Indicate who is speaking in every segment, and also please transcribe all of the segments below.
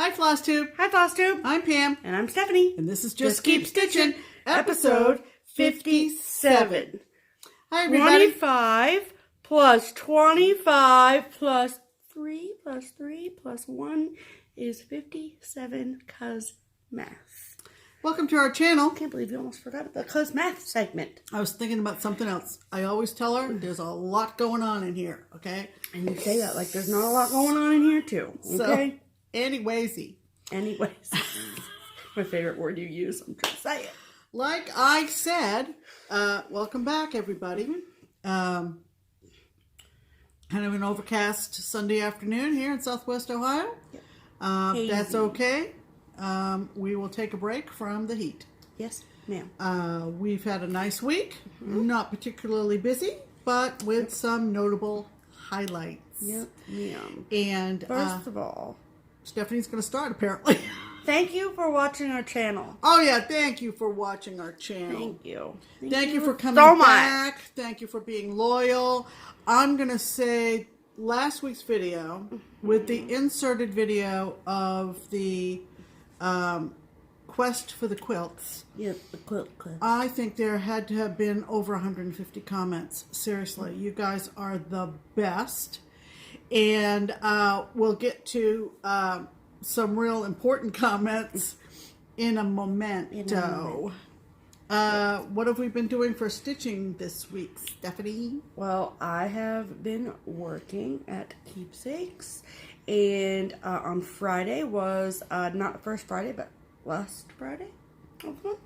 Speaker 1: Hi, FlossTube.
Speaker 2: Hi, FlossTube.
Speaker 1: I'm Pam.
Speaker 2: And I'm Stephanie.
Speaker 1: And this is Just Keep Stitching, episode 57. Hi, everybody.
Speaker 2: 25 plus 25 plus 3 plus 3 plus 1 is 57 cuz math.
Speaker 1: Welcome to our channel.
Speaker 2: I can't believe you almost forgot the cuz math segment.
Speaker 1: I was thinking about something else. I always tell her there's a lot going on in here, okay?
Speaker 2: And you say that like there's not a lot going on in here, too. Okay?
Speaker 1: So, anyways.
Speaker 2: My favorite word you use. I'm trying to say it.
Speaker 1: Like I said, welcome back, everybody. Kind of an overcast Sunday afternoon here in Southwest Ohio.
Speaker 2: Yep.
Speaker 1: That's okay. We will take a break from the heat.
Speaker 2: Yes, ma'am.
Speaker 1: We've had a nice week. Not particularly busy, but with some notable highlights.
Speaker 2: Yep, ma'am.
Speaker 1: And
Speaker 2: first of all,
Speaker 1: Stephanie's going to start, apparently.
Speaker 2: Thank you for watching our channel.
Speaker 1: Oh, yeah. Thank you for watching our channel.
Speaker 2: Thank you.
Speaker 1: Thank you for coming
Speaker 2: so
Speaker 1: back. Thank you for being loyal. I'm going to say last week's video with the inserted video of the quest for the quilts.
Speaker 2: Yep, the quilt.
Speaker 1: I think there had to have been over 150 comments. Seriously, you guys are the best. And we'll get to some real important comments in a momento. What have we been doing for stitching this week, Stephanie?
Speaker 2: Well, I have been working at Keepsakes. And on Friday was not first Friday, but last Friday of the month.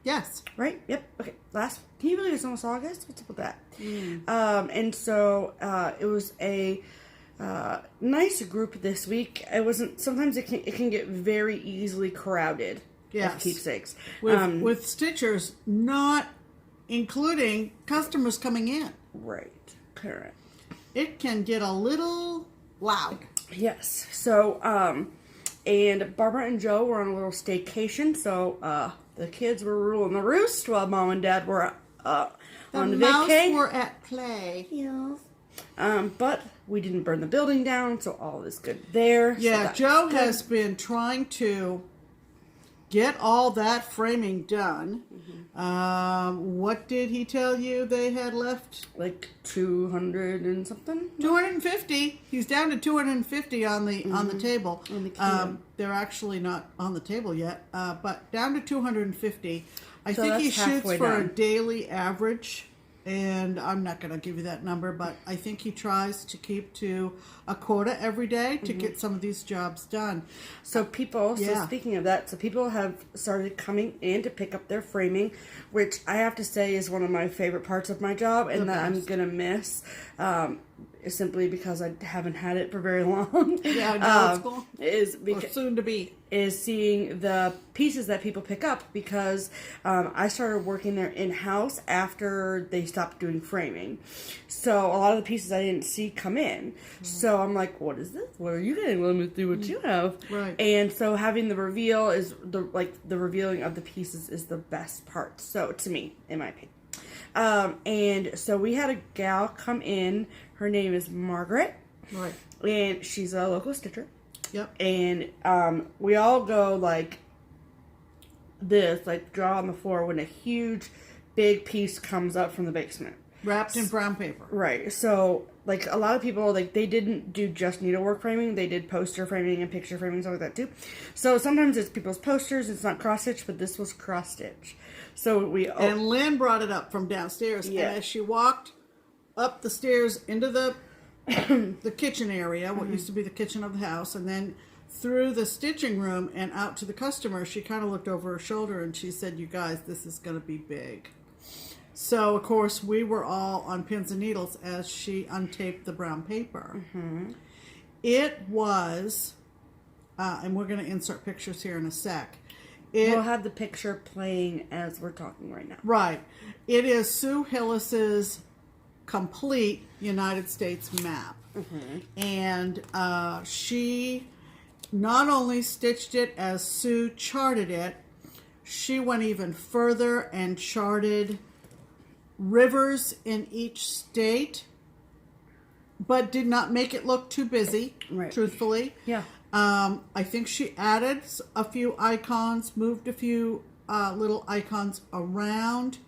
Speaker 1: Yes.
Speaker 2: Right? Yep. Okay. Can you believe it's almost August? What's up with that? And so it was a nice group this week. It wasn't. Sometimes it can get very easily crowded.
Speaker 1: Yes.
Speaker 2: At Keepsakes
Speaker 1: with stitchers, not including customers coming in.
Speaker 2: Right. Correct.
Speaker 1: It can get a little loud.
Speaker 2: Yes. So and Barbara and Joe were on a little staycation. So the kids were ruling the roost while Mom and Dad were on
Speaker 1: the
Speaker 2: vacay.
Speaker 1: mouse were at play.
Speaker 2: Yes. But we didn't burn the building down, so all is good there.
Speaker 1: Yeah,
Speaker 2: so
Speaker 1: Joe has been trying to get all that framing done. What did he tell you they had left?
Speaker 2: Like 200 and something?
Speaker 1: 250. He's down to 250 on the table.
Speaker 2: On the key.
Speaker 1: They're actually not on the table yet, but down to 250. I
Speaker 2: So
Speaker 1: think he
Speaker 2: that's
Speaker 1: shoots
Speaker 2: halfway
Speaker 1: for a
Speaker 2: done.
Speaker 1: daily average, and I'm not going to give you that number, but I think he tries to keep to a quota every day to get some of these jobs done.
Speaker 2: So speaking of that, so people have started coming in to pick up their framing, which I have to say is one of my favorite parts of my job, and that I'm going to miss, simply because I haven't had it for very long.
Speaker 1: Yeah, now it's cool.
Speaker 2: Because
Speaker 1: soon to be.
Speaker 2: Is seeing the pieces that people pick up, because I started working there in-house after they stopped doing framing. So a lot of the pieces I didn't see come in. So I'm like, what is this? What are you getting? Let me see what you have.
Speaker 1: Right.
Speaker 2: And so having the reveal is the revealing of the pieces is the best part. So to me, in my opinion. And so we had a gal come in. Her name is Margaret.
Speaker 1: Right.
Speaker 2: And she's a local stitcher.
Speaker 1: Yep.
Speaker 2: And we all go like this, like draw on the floor when a huge, big piece comes up from the basement.
Speaker 1: Wrapped in brown paper.
Speaker 2: Right. So, like, a lot of people, like, they didn't do just needlework framing. They did poster framing and picture framing, stuff like that, too. So, sometimes it's people's posters. It's not cross-stitch, but this was cross-stitch. So,
Speaker 1: And Lynn brought it up from downstairs.
Speaker 2: Yeah.
Speaker 1: And as she walked up the stairs into the kitchen area, what used to be the kitchen of the house, and then through the stitching room and out to the customer, she kind of looked over her shoulder and she said, you guys, this is going to be big. So, of course, we were all on pins and needles as she untaped the brown paper. It was, and we're going to insert pictures here in a sec.
Speaker 2: We'll have the picture playing as we're talking right now.
Speaker 1: Right. It is Sue Hillis's complete United States map. And she not only stitched it as Sue charted it, she went even further and charted rivers in each state, but did not make it look too busy,
Speaker 2: Right.
Speaker 1: truthfully.
Speaker 2: Yeah.
Speaker 1: I think she added a few icons, moved a few little icons around.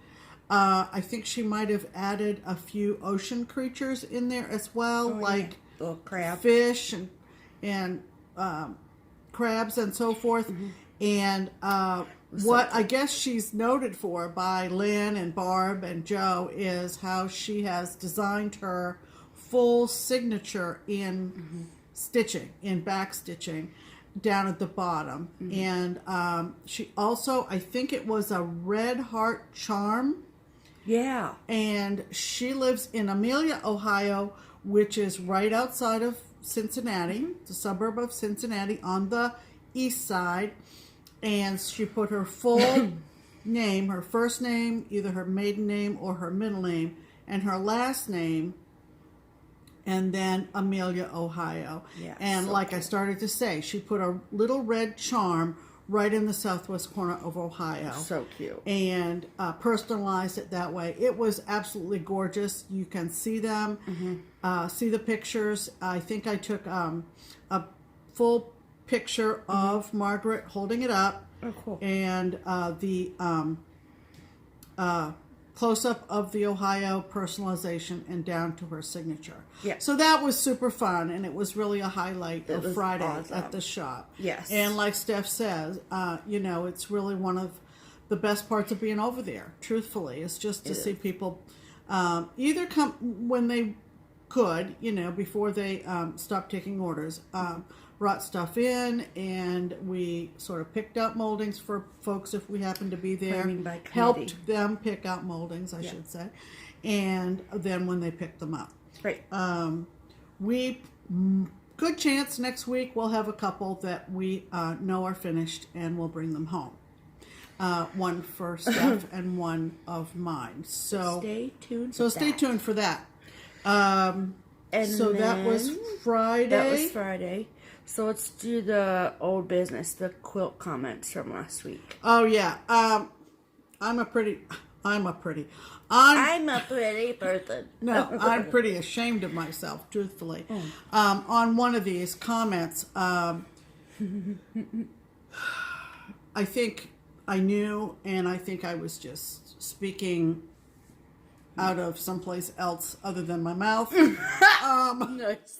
Speaker 1: I think she might have added a few ocean creatures in there as well, like
Speaker 2: little crab,
Speaker 1: fish and crabs and so forth. And what I guess she's noted for by Lynn and Barb and Joe is how she has designed her full signature in stitching, in back stitching down at the bottom. And she also, I think it was a red heart charm.
Speaker 2: Yeah.
Speaker 1: And she lives in Amelia, Ohio, which is right outside of Cincinnati, the suburb of Cincinnati on the east side. And she put her full name, her first name, either her maiden name or her middle name, and her last name, and then Amelia, Ohio.
Speaker 2: Yeah,
Speaker 1: and
Speaker 2: so
Speaker 1: like I started to say, she put a little red charm right in the southwest corner of Ohio.
Speaker 2: So cute.
Speaker 1: And personalized it that way. It was absolutely gorgeous. You can see them, see the pictures. I think I took a full picture of Margaret holding it up.
Speaker 2: Oh, cool.
Speaker 1: And the close-up of the Ohio personalization and down to her signature.
Speaker 2: Yeah.
Speaker 1: So that was super fun, and it was really a highlight of Friday
Speaker 2: awesome.
Speaker 1: at the shop.
Speaker 2: Yes.
Speaker 1: And like Steph says, it's really one of the best parts of being over there, truthfully. It's just to see people either come when they could, before they stopped taking orders, brought stuff in, and we sort of picked out moldings for folks if we happened to be there. Helped them pick out moldings, I should say. And then when they picked them up.
Speaker 2: Right.
Speaker 1: Good chance next week we'll have a couple that we know are finished, and we'll bring them home. One for Steph and one of mine. So
Speaker 2: stay tuned.
Speaker 1: Stay tuned for that. And so that was Friday.
Speaker 2: That was Friday. So let's do the old business, the quilt comments from last week.
Speaker 1: Oh yeah. I'm a pretty person. No, I'm pretty ashamed of myself, truthfully. On one of these comments, I think I knew, and I think I was just speaking out of someplace else other than my mouth.
Speaker 2: Nice.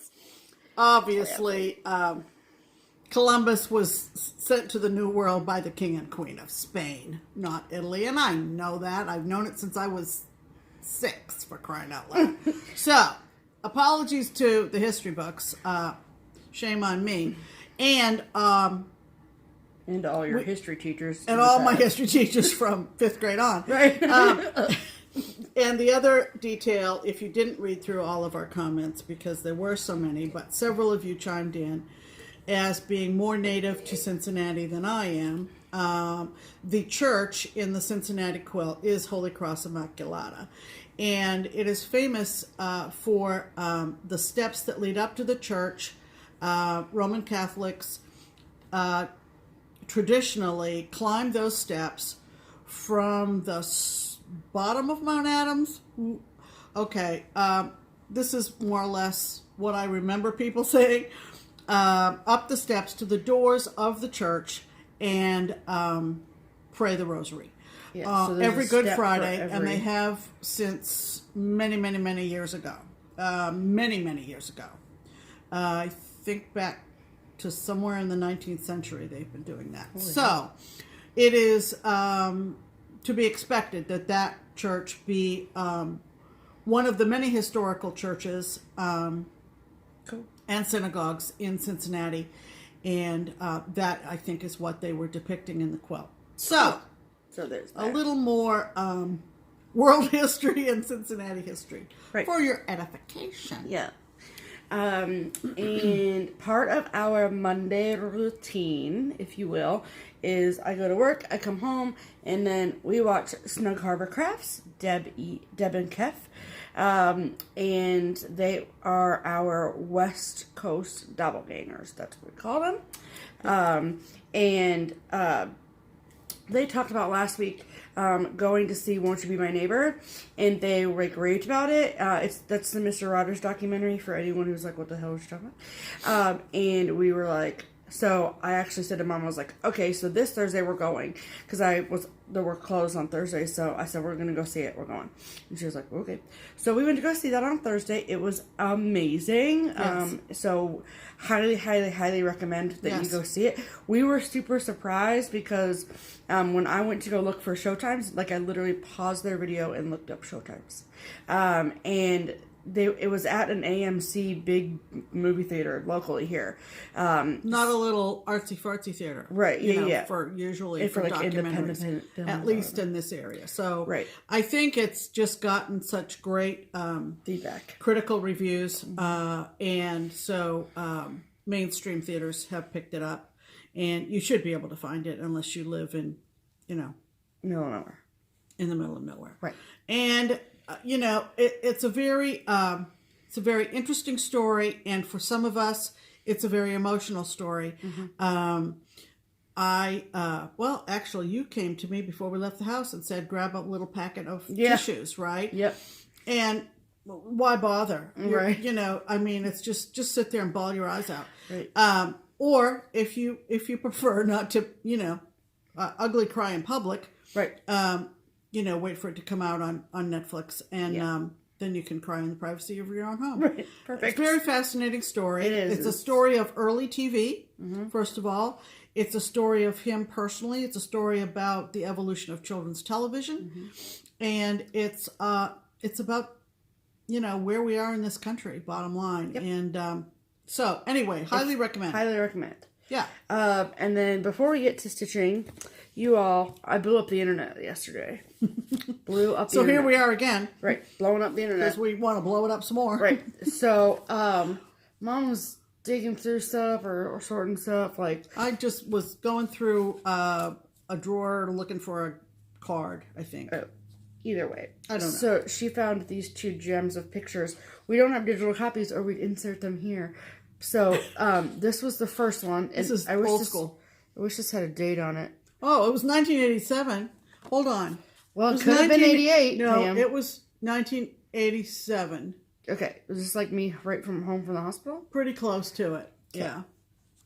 Speaker 1: Obviously, Columbus was sent to the New World by the King and Queen of Spain, not Italy, and I know that. I've known it since I was 6, for crying out loud. So, apologies to the history books. Shame on me. And
Speaker 2: all your history teachers.
Speaker 1: And all my history teachers from 5th grade on.
Speaker 2: Right.
Speaker 1: And the other detail, if you didn't read through all of our comments, because there were so many, but several of you chimed in as being more native to Cincinnati than I am. The church in the Cincinnati quilt is Holy Cross Immaculata. And it is famous for the steps that lead up to the church. Roman Catholics traditionally climb those steps from the bottom of Mount Adams. Okay, this is more or less what I remember people saying. Up the steps to the doors of the church and pray the rosary.
Speaker 2: Yeah, so
Speaker 1: every Good Friday, and they have since many years ago. Many years ago. I think back to somewhere in the 19th century they've been doing that. So it is to be expected that church be one of the many historical churches and synagogues in Cincinnati, and that I think is what they were depicting in the quilt. So
Speaker 2: there's that.
Speaker 1: A little more world history and Cincinnati history for your edification.
Speaker 2: Yeah. And part of our Monday routine, if you will, is I go to work, I come home, and then we watch Snug Harbor Crafts, Deb and Keph. And they are our West Coast doppelgangers. That's what we call them. They talked about last week going to see Won't You Be My Neighbor, and they raved about it. That's the Mr. Rogers documentary for anyone who's like, what the hell is she talking about? And we were like, So I actually said to Mom, I was like, okay, so this Thursday we're going. Because there were closed on Thursday. So I said, we're going to go see it. We're going. And she was like, okay. So we went to go see that on Thursday. It was amazing.
Speaker 1: Yes.
Speaker 2: So highly, highly, highly recommend that you go see it. We were super surprised because when I went to go look for showtimes, like I literally paused their video and looked up showtimes. And it was at an AMC big movie theater locally here.
Speaker 1: Not a little artsy fartsy theater,
Speaker 2: right? Yeah.
Speaker 1: For usually
Speaker 2: for like
Speaker 1: documentaries,
Speaker 2: independent films,
Speaker 1: at least in this area. So
Speaker 2: right.
Speaker 1: I think it's just gotten such great
Speaker 2: feedback,
Speaker 1: critical reviews, and so mainstream theaters have picked it up, and you should be able to find it unless you live in,
Speaker 2: middle of nowhere,
Speaker 1: in the middle of nowhere,
Speaker 2: right?
Speaker 1: And it's a very interesting story, and for some of us, it's a very emotional story. Actually, you came to me before we left the house and said, grab a little packet of tissues, right?
Speaker 2: Yep.
Speaker 1: And why bother?
Speaker 2: Right.
Speaker 1: It's just sit there and bawl your eyes out.
Speaker 2: Right.
Speaker 1: Or if you prefer not to, ugly cry in public.
Speaker 2: Right.
Speaker 1: Wait for it to come out on Netflix, and then you can cry in the privacy of your own home.
Speaker 2: Right. Perfect.
Speaker 1: It's a very fascinating story.
Speaker 2: It is.
Speaker 1: It's a story of early TV, first of all. It's a story of him personally. It's a story about the evolution of children's television. And it's about, where we are in this country, bottom line. Yep. And so, anyway, highly recommend.
Speaker 2: Highly recommend.
Speaker 1: Yeah.
Speaker 2: And then before we get to stitching, I blew up the internet yesterday.
Speaker 1: So here we are again.
Speaker 2: Right, blowing up the internet.
Speaker 1: Because we want to blow it up some more.
Speaker 2: Right. So, Mom was digging through stuff or sorting stuff. Like,
Speaker 1: I just was going through a drawer looking for a card, I think.
Speaker 2: Either way.
Speaker 1: I don't know.
Speaker 2: So she found these 2 gems of pictures. We don't have digital copies or we'd insert them here. So, this was the first one.
Speaker 1: This is old school.
Speaker 2: I wish this had a date on it.
Speaker 1: Oh, it was 1987. Hold on.
Speaker 2: Well, it could have been 88.
Speaker 1: No,
Speaker 2: Pam.
Speaker 1: it was 1987.
Speaker 2: Okay. Was this like me right from home from the hospital?
Speaker 1: Pretty close to it. Okay. Yeah.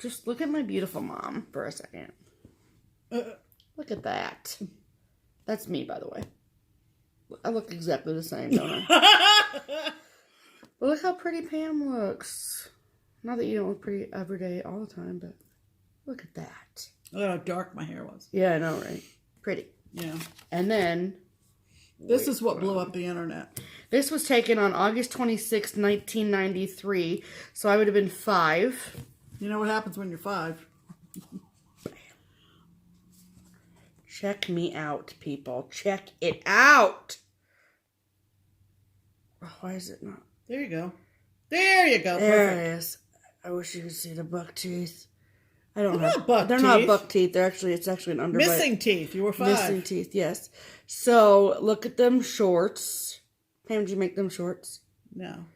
Speaker 2: Just look at my beautiful mom for a second. Look at that. That's me, by the way. I look exactly the same, don't I? But look how pretty Pam looks. Not that you don't look pretty every day all the time, but look at that.
Speaker 1: Look how dark my hair was.
Speaker 2: Yeah, I know, right? Pretty.
Speaker 1: Yeah.
Speaker 2: And then...
Speaker 1: This is what blew up the internet.
Speaker 2: This was taken on August 26, 1993. So I would have been 5.
Speaker 1: You know what happens when you're 5.
Speaker 2: Check me out, people. Check it out. Oh, why is it not?
Speaker 1: There you go. There you go.
Speaker 2: There
Speaker 1: Perfect.
Speaker 2: it is. I wish you could see the buck teeth.
Speaker 1: They're not buck
Speaker 2: They're
Speaker 1: teeth.
Speaker 2: not buck teeth. It's actually an underbite.
Speaker 1: Missing teeth. You were 5.
Speaker 2: Missing teeth, yes. So, look at them shorts. Pam, did you make them shorts?
Speaker 1: No.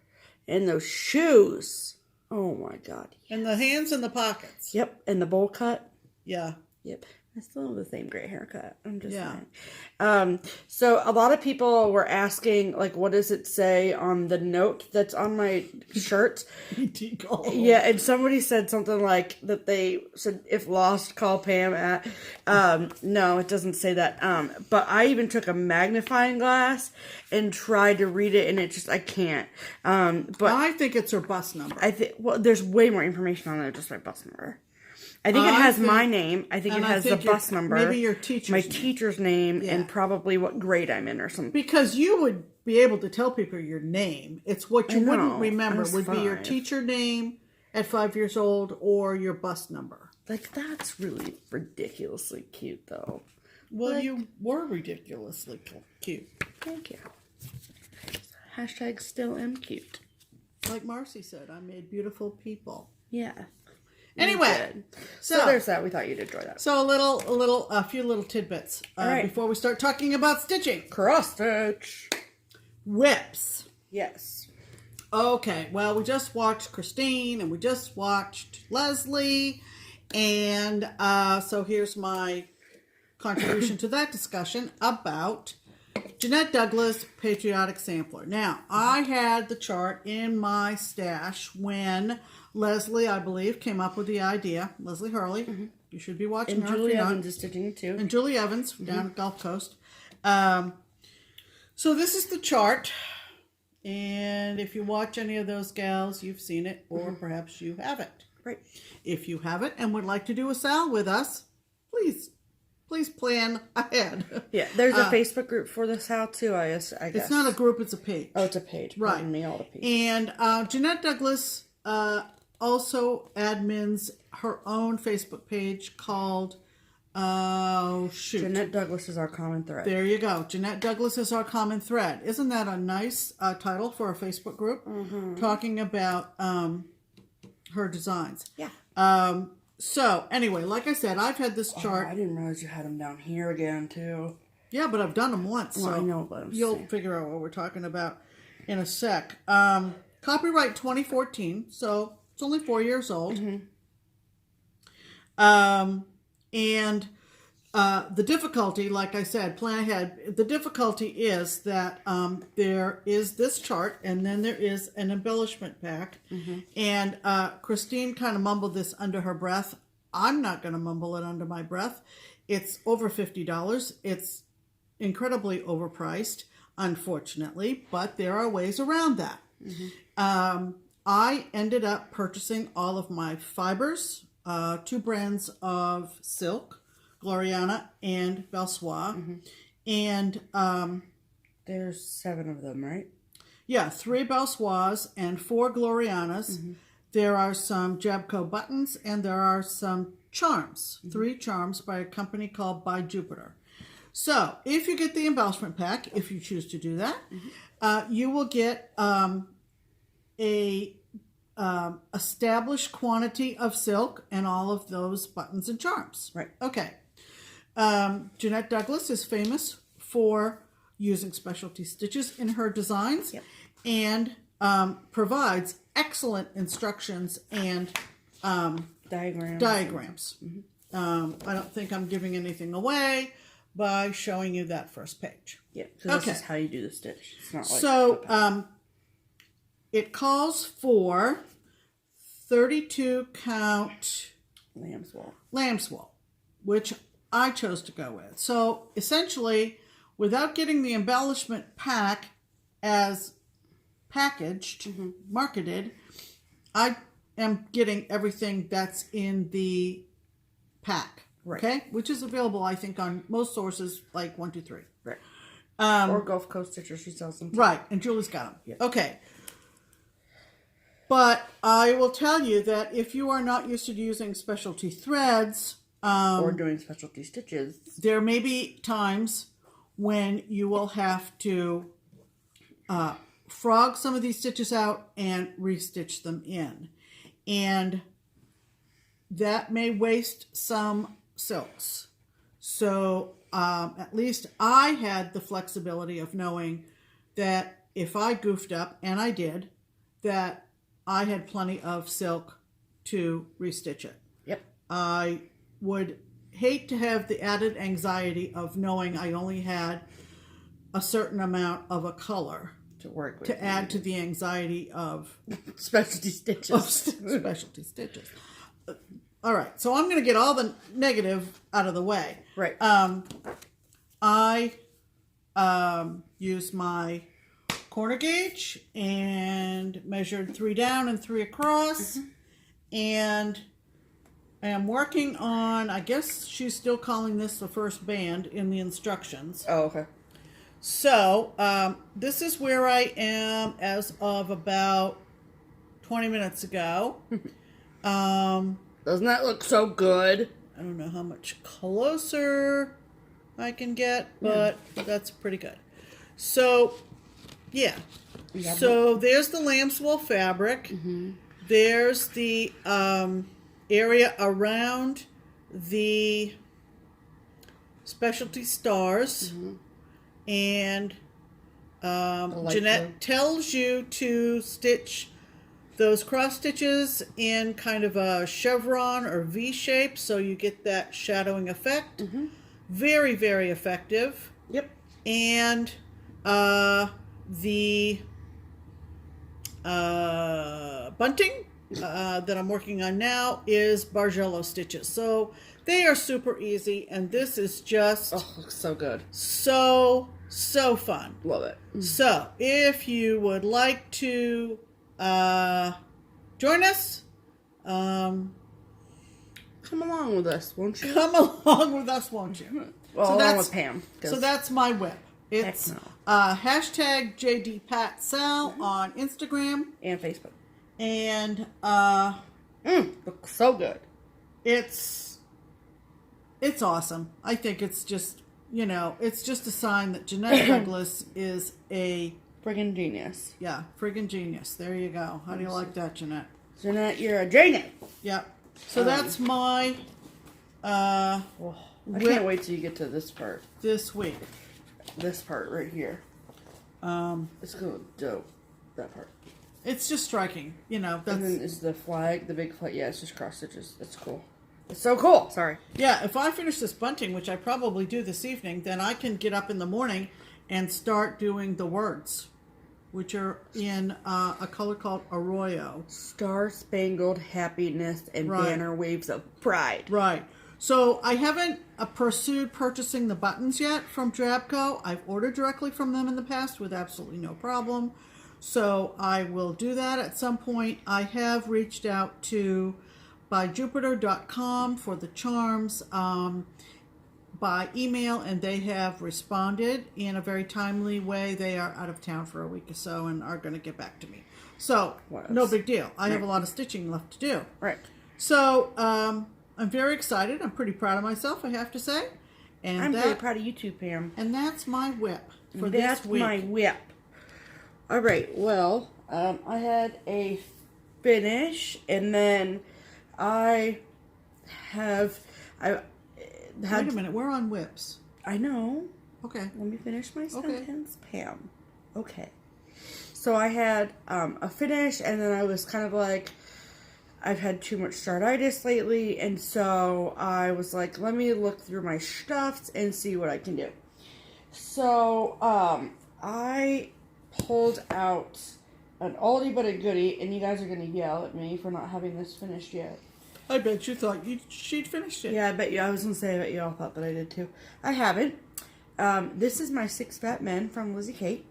Speaker 2: And those shoes. Oh, my God.
Speaker 1: And the hands in the pockets.
Speaker 2: Yep. And the bowl cut.
Speaker 1: Yeah.
Speaker 2: Yep. I still have the same gray haircut. I'm just
Speaker 1: saying.
Speaker 2: So a lot of people were asking, like, what does it say on the note that's on my shirt? Yeah, and somebody said something like that they said, if lost, call Pam at. No, it doesn't say that. But I even took a magnifying glass and tried to read it, and I can't. But
Speaker 1: I think it's her bus number.
Speaker 2: There's way more information on it, just my bus number. I think it has my name. I think it has the bus number.
Speaker 1: Maybe your teacher's
Speaker 2: my
Speaker 1: name.
Speaker 2: teacher's name, and probably what grade I'm in or something.
Speaker 1: Because you would be able to tell people your name. It's what you wouldn't remember would be your teacher name at 5 years old or your bus number.
Speaker 2: Like, that's really ridiculously cute, though.
Speaker 1: Well, you were ridiculously cute.
Speaker 2: Thank you. Hashtag still am cute.
Speaker 1: Like Marcy said, I made beautiful people.
Speaker 2: Yeah.
Speaker 1: Anyway,
Speaker 2: so there's that. We thought you'd enjoy that.
Speaker 1: So a few little tidbits before we start talking about stitching.
Speaker 2: Cross stitch.
Speaker 1: Whips.
Speaker 2: Yes.
Speaker 1: Okay. Well, we just watched Christine and we just watched Leslie, and so here's my contribution to that discussion about Jeannette Douglas Patriotic Sampler. Now, I had the chart in my stash when Leslie, I believe, came up with the idea. Leslie Hurley. You should be watching
Speaker 2: And
Speaker 1: her.
Speaker 2: Julie Evans is stitching it too.
Speaker 1: And Julie Evans down at Gulf Coast. So this is the chart. And if you watch any of those gals, you've seen it, or perhaps you haven't.
Speaker 2: Right.
Speaker 1: If you haven't and would like to do a sal with us, please plan ahead.
Speaker 2: Yeah, there's a Facebook group for this how too, I guess.
Speaker 1: It's not a group, it's a page.
Speaker 2: Oh, it's a page.
Speaker 1: Right.
Speaker 2: Pardon me, all the pages.
Speaker 1: And Jeannette Douglas also admins her own Facebook page called,
Speaker 2: Jeannette Douglas is our common thread.
Speaker 1: There you go. Jeannette Douglas is our common thread. Isn't that a nice title for a Facebook group? Talking about her designs.
Speaker 2: Yeah.
Speaker 1: So, anyway, like I said, I've had this chart.
Speaker 2: I didn't realize you had them down here again, too.
Speaker 1: Yeah, but I've done them once.
Speaker 2: Well,
Speaker 1: so
Speaker 2: I know, but
Speaker 1: you'll figure out what we're talking about in a sec. Copyright 2014, so it's only 4 years old. And the difficulty, like I said, plan ahead. The difficulty is that there is this chart, and then there is an embellishment pack. And Christine kind of mumbled this under her breath. I'm not going to mumble it under my breath. It's over $50. It's incredibly overpriced, unfortunately, but there are ways around that. I ended up purchasing all of my fibers, 2 brands of silk, Gloriana and Belsois. And
Speaker 2: there's 7 of them, right?
Speaker 1: Yeah, 3 Belsois and 4 Glorianas. There are some Jabco buttons, and there are some charms, 3 charms by a company called By Jupiter. So if you get the embellishment pack, if you choose to do that, you will get a established quantity of silk and all of those buttons and charms.
Speaker 2: Right.
Speaker 1: Okay. Jeannette Douglas is famous for using specialty stitches in her designs. And provides excellent instructions and diagrams. I don't think I'm giving anything away by showing you that first page.
Speaker 2: Yeah, so this is how you do the stitch. It's not like
Speaker 1: so it calls for 32 count
Speaker 2: lamb's wool,
Speaker 1: which I chose to go with. So essentially, without getting the embellishment pack as packaged, marketed, I am getting everything that's in the pack.
Speaker 2: Right.
Speaker 1: Okay? Which is available, I think, on most sources like 1, 2, 3.
Speaker 2: Right. Or Gulf Coast Stitcher, she sells them too.
Speaker 1: Right, and Julie's got them. Yeah. Okay. But I will tell you that if you are not used to using specialty threads,
Speaker 2: or doing specialty stitches,
Speaker 1: there may be times when you will have to frog some of these stitches out and restitch them in. And that may waste some silks. So at least I had the flexibility of knowing that if I goofed up, and I did, that I had plenty of silk to restitch it.
Speaker 2: Yep.
Speaker 1: I would hate to have the added anxiety of knowing I only had a certain amount of a color
Speaker 2: to work with,
Speaker 1: to add to the anxiety of
Speaker 2: specialty stitches.
Speaker 1: Specialty stitches. All right, so I'm going to get all the negative out of the way.
Speaker 2: Right.
Speaker 1: I used my corner gauge and measured 3 down and 3 across, and I am working on, I guess she's still calling this the first band in the instructions.
Speaker 2: Oh, okay.
Speaker 1: So, this is where I am as of about 20 minutes ago.
Speaker 2: Doesn't that look so good?
Speaker 1: I don't know how much closer I can get, but that's pretty good. So, yeah. So, there's the lamb's wool fabric. There's the area around the specialty stars. And Jeannette tells you to stitch those cross stitches in kind of a chevron or V shape so you get that shadowing effect. Very, very effective.
Speaker 2: Yep.
Speaker 1: And the bunting that I'm working on now is Bargello stitches. So they are super easy, and this is just
Speaker 2: looks so good.
Speaker 1: So fun.
Speaker 2: Love it.
Speaker 1: So if you would like to join us,
Speaker 2: come along with us, won't you?
Speaker 1: Come along with us, won't you?
Speaker 2: Well,
Speaker 1: so
Speaker 2: along with Pam.
Speaker 1: So that's my whip. It's hashtag JDPatSal on Instagram
Speaker 2: and Facebook.
Speaker 1: And
Speaker 2: looks so good.
Speaker 1: It's awesome. I think it's just, it's just a sign that Jeannette Douglas is a
Speaker 2: friggin' genius.
Speaker 1: Yeah, friggin' genius. There you go. How do you like that, Jeannette?
Speaker 2: Jeannette, you're a Jeannette.
Speaker 1: Yep. So that's my
Speaker 2: I can't wait till you get to this part.
Speaker 1: This week.
Speaker 2: This part right here. It's gonna look dope. That part.
Speaker 1: It's just striking, That's...
Speaker 2: And then is the flag, the big flag. Yeah, it's just cross stitches. It's cool. It's so cool. Sorry.
Speaker 1: Yeah, if I finish this bunting, which I probably do this evening, then I can get up in the morning and start doing the words, which are in a color called Arroyo.
Speaker 2: Star Spangled Happiness and Banner Waves of Pride.
Speaker 1: Right. So I haven't pursued purchasing the buttons yet from Drabco. I've ordered directly from them in the past with absolutely no problem. So I will do that at some point. I have reached out to byjupiter.com for the charms by email, and they have responded in a very timely way. They are out of town for a week or so and are going to get back to me. So no big deal. I have a lot of stitching left to do.
Speaker 2: Right.
Speaker 1: So I'm very excited. I'm pretty proud of myself, I have to say. And
Speaker 2: I'm very proud of you too, Pam.
Speaker 1: And that's my whip for this week.
Speaker 2: That's my whip. All right. Well, I had a finish, and then I had.
Speaker 1: Wait a minute. We're on whips.
Speaker 2: I know.
Speaker 1: Okay.
Speaker 2: Let me finish my sentence, Pam. Okay. So I had a finish, and then I was kind of like, I've had too much startitis lately, and so I was like, let me look through my stuffs and see what I can do. So I pulled out an oldie but a goodie, and you guys are going to yell at me for not having this finished yet.
Speaker 1: I bet you thought she'd finished it.
Speaker 2: Yeah, I bet you. I was going to say, I bet you all thought that I did too. I haven't. This is my 6 Fat Men from Lizzie Kate.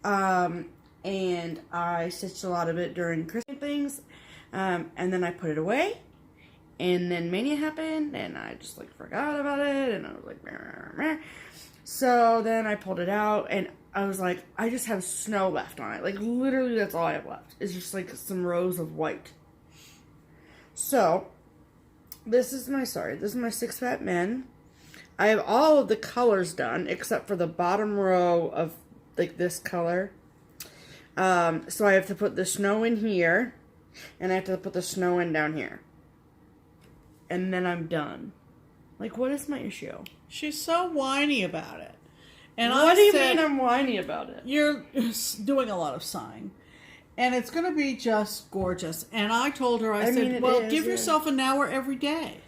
Speaker 2: And I stitched a lot of it during Christmas things. And then I put it away. And then Mania happened, and I just forgot about it. And I was like, meh, meh, meh. So then I pulled it out, and I was like, I just have snow left on it. Literally, that's all I have left. It's just some rows of white. So, this is my 6 Fat Men. I have all of the colors done, except for the bottom row of, this color. So I have to put the snow in here, and I have to put the snow in down here. And then I'm done. What is my issue?
Speaker 1: She's so whiny about it. And
Speaker 2: what do you mean I'm whiny about it?
Speaker 1: You're doing a lot of sighing. And it's going to be just gorgeous. And I told her, I said, give yourself an hour every day.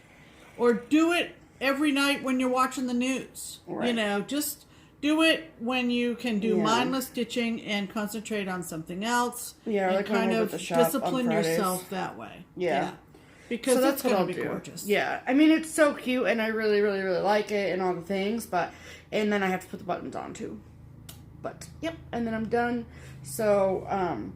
Speaker 1: Or do it every night when you're watching the news. Right. Just do it when you can do mindless stitching and concentrate on something else.
Speaker 2: Yeah,
Speaker 1: and kind of discipline yourself that way.
Speaker 2: Yeah.
Speaker 1: Because that's going to be gorgeous.
Speaker 2: Yeah. I mean, it's so cute, and I really, really, really like it and all the things. And then I have to put the buttons on, too. But, yep. And then I'm done. So, I'm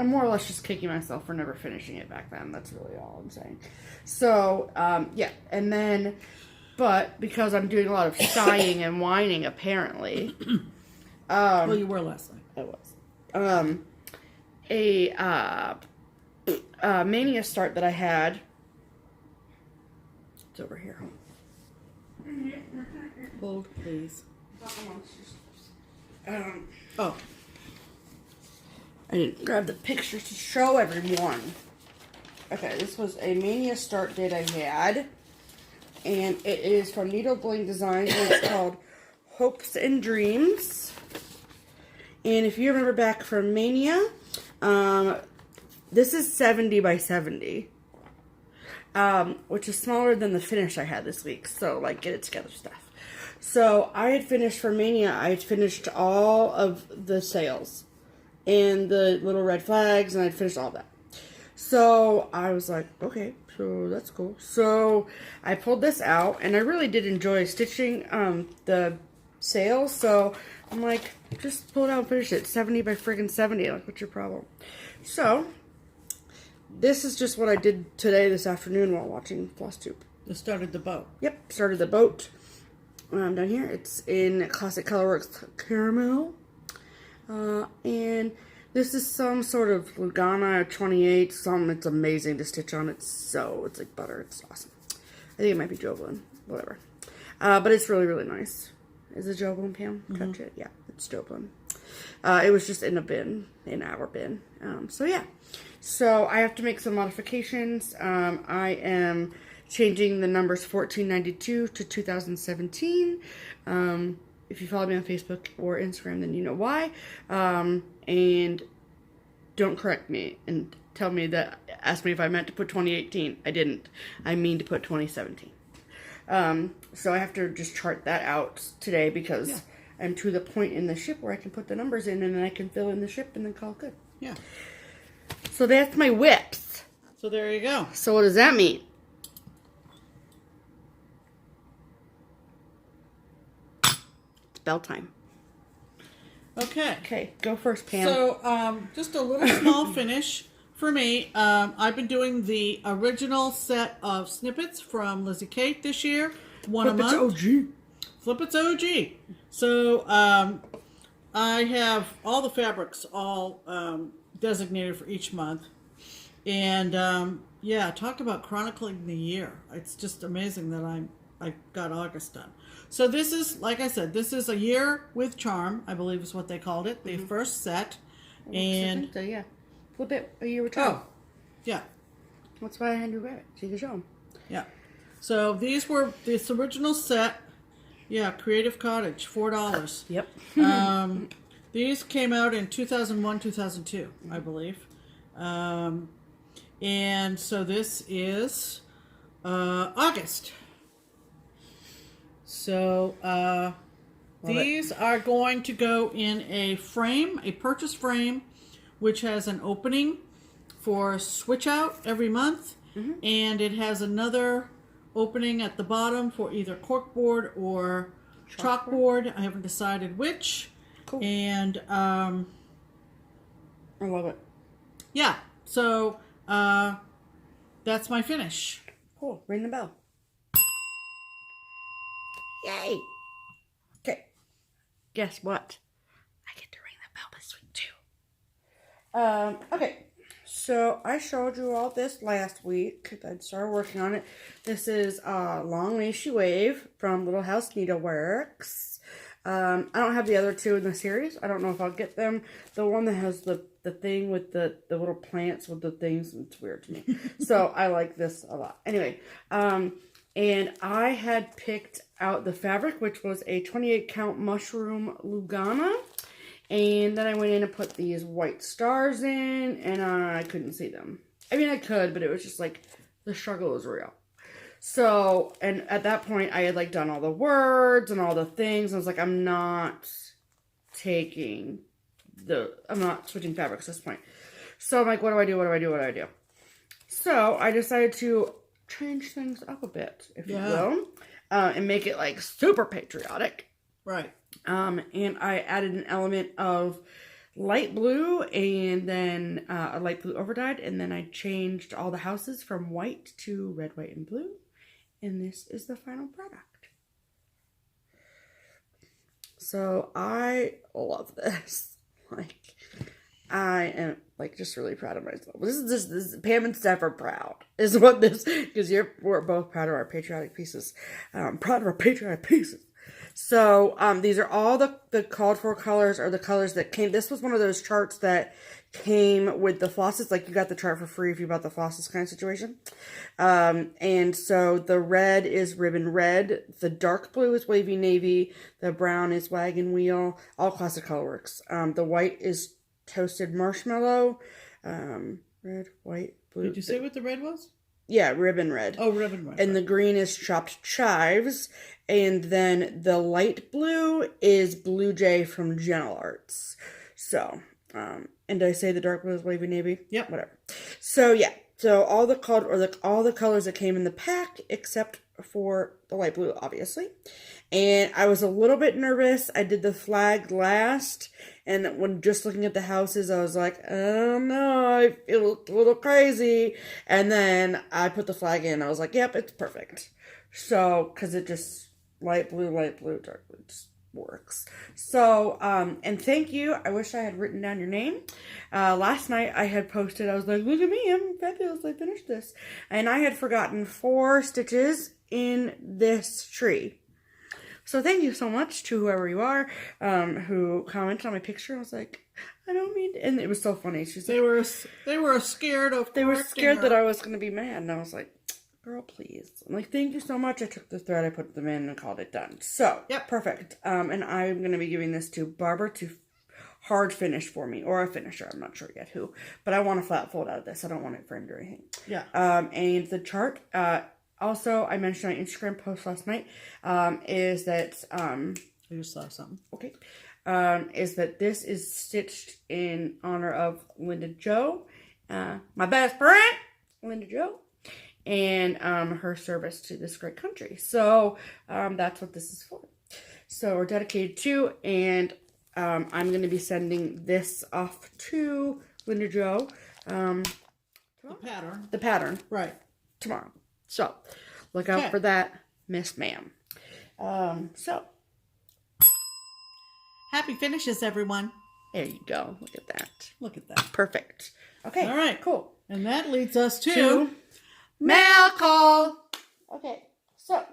Speaker 2: more or less just kicking myself for never finishing it back then. That's really all I'm saying. So, yeah. And then, but because I'm doing a lot of sighing and whining, apparently.
Speaker 1: Well, you were last night.
Speaker 2: I was. Mania start that I had. It's over here.
Speaker 1: Hold, please.
Speaker 2: Oh. I didn't grab the pictures to show everyone. Okay, this was a Mania start date I had. And it is from Needle Bling Designs. And it's called Hopes and Dreams. And if you remember back from Mania, this is 70 by 70. Which is smaller than the finish I had this week. So, get it together stuff. So, I had finished for Mania. I had finished all of the sails. And the little red flags. And I'd finished all that. So I was like, okay, so that's cool. So I pulled this out, and I really did enjoy stitching the sale. So I'm like, just pull it out and finish it. 70 by friggin' 70. Like, what's your problem? So this is just what I did today, this afternoon, while watching FlossTube.
Speaker 1: You started the boat.
Speaker 2: Yep, started the boat. Down here, it's in Classic Colorworks Caramel. And this is some sort of Lugana 28, it's amazing to stitch on. It's like butter, it's awesome. I think it might be Jovelin, whatever. But it's really, really nice. Is it Jovelin, Pam? Touch it? Yeah, it's Jovelin. It was just in a bin, in our bin. So yeah. So I have to make some modifications. I am changing the numbers 1492 to 2017. If you follow me on Facebook or Instagram, then you know why. And don't correct me and tell me that, ask me if I meant to put 2018. I didn't. I mean to put 2017. So I have to just chart that out today because I'm to the point in the ship where I can put the numbers in and then I can fill in the ship and then call it good.
Speaker 1: Yeah.
Speaker 2: So that's my whips.
Speaker 1: So there you go.
Speaker 2: So what does that mean? It's bell time.
Speaker 1: Okay.
Speaker 2: Okay, go first, Pam.
Speaker 1: So, just a little small finish for me. I've been doing the original set of snippets from Lizzie Kate this year. One a month.
Speaker 2: OG.
Speaker 1: Flip It's OG. So, I have all the fabrics all designated for each month. And, yeah, talk about chronicling the year. It's just amazing that I got August done. So this is, like I said, this is a year with charm, I believe is what they called it, the first set. And
Speaker 2: So, yeah. Flip it a year with charm.
Speaker 1: oh, yeah,
Speaker 2: That's why I had you grab it. So you can show them.
Speaker 1: yeah. So these were this original set. Yeah, Creative Cottage, $4.
Speaker 2: Yep.
Speaker 1: These came out in 2001, 2002, I believe. And so this is August. So these are going to go in a frame, a purchase frame, which has an opening for switch out every month. And it has another opening at the bottom for either corkboard or chalkboard. I haven't decided which.
Speaker 2: Cool.
Speaker 1: And
Speaker 2: I love it.
Speaker 1: yeah, so that's my finish.
Speaker 2: Cool. Ring the bell. Yay. Okay. Guess what? I get to ring the bell this week too. Okay. So I showed you all this last week. I started working on it. This is Long May She Wave from Little House Needleworks. I don't have the other two in the series. I don't know if I'll get them. The one that has the thing with the little plants with the things, it's weird to me. So I like this a lot. Anyway, and I had picked out the fabric, which was a 28 count mushroom Lugana. And then I went in and put these white stars in, and I couldn't see them. I mean, I could, but it was just like, the struggle was real. So, and at that point, I had like done all the words and all the things. I was like, I'm not switching fabrics at this point. So I'm like, what do I do? So I decided to change things up a bit, if you will, and make it like super patriotic.
Speaker 1: Right.
Speaker 2: And I added an element of light blue and then a light blue overdyed, and then I changed all the houses from white to red, white, and blue. And this is the final product. So I love this. Like, I am like just really proud of myself. This is Pam and Steph are proud. Is what this, because we're both proud of our patriotic pieces. Proud of our patriotic pieces. So, these are all the called for colors, or the colors that came. This was one of those charts that came with the flosses. Like, you got the chart for free if you bought the flosses kind of situation. And so the red is ribbon red. The dark blue is wavy navy. The brown is wagon wheel. All Classic Colorworks. The white is toasted marshmallow. Red, white, blue.
Speaker 1: Did you say what the red was?
Speaker 2: Yeah, ribbon red.
Speaker 1: Oh, ribbon red.
Speaker 2: And the green is chopped chives. And then the light blue is Blue Jay from Gentle Arts. So, And did I say the dark blue is wavy navy?
Speaker 1: Yep.
Speaker 2: Whatever. So yeah. So all the colors that came in the pack, except for the light blue, obviously. And I was a little bit nervous. I did the flag last, and when just looking at the houses, I was like, oh no, I feel a little crazy. And then I put the flag in. I was like, yep, it's perfect. So, because it just light blue, dark blue, just works. So, and thank you. I wish I had written down your name. Last night I had posted, I was like, look at me, I'm fabulous, I finished this. And I had forgotten 4 stitches in this tree. So thank you so much to whoever you are, who commented on my picture. I was like, I don't mean to. And it was so funny.
Speaker 1: They were scared of
Speaker 2: They were scared
Speaker 1: her.
Speaker 2: that I was going to be mad. And I was like, girl, please. I'm like, thank you so much. I took the thread, I put them in and called it done. So,
Speaker 1: yep.
Speaker 2: Perfect. And I'm going to be giving this to Barbara to hard finish for me. Or a finisher. I'm not sure yet who. But I want a flat fold out of this. I don't want it framed or anything.
Speaker 1: Yeah.
Speaker 2: And the chart, also, I mentioned on Instagram post last night, is that,
Speaker 1: I just saw something.
Speaker 2: Okay. Is that this is stitched in honor of Lynda Jo, my best friend, Lynda Jo, and, her service to this great country. So, that's what this is for. So, we're dedicated to, and, I'm going to be sending this off to Lynda Jo,
Speaker 1: The pattern. Right.
Speaker 2: Tomorrow. So, look out for that, Miss Ma'am. So.
Speaker 1: Happy finishes, everyone.
Speaker 2: There you go. Look at that.
Speaker 1: Look at that.
Speaker 2: Perfect. Okay.
Speaker 1: All right.
Speaker 2: Cool.
Speaker 1: And that leads us to
Speaker 2: mail call. Okay. So.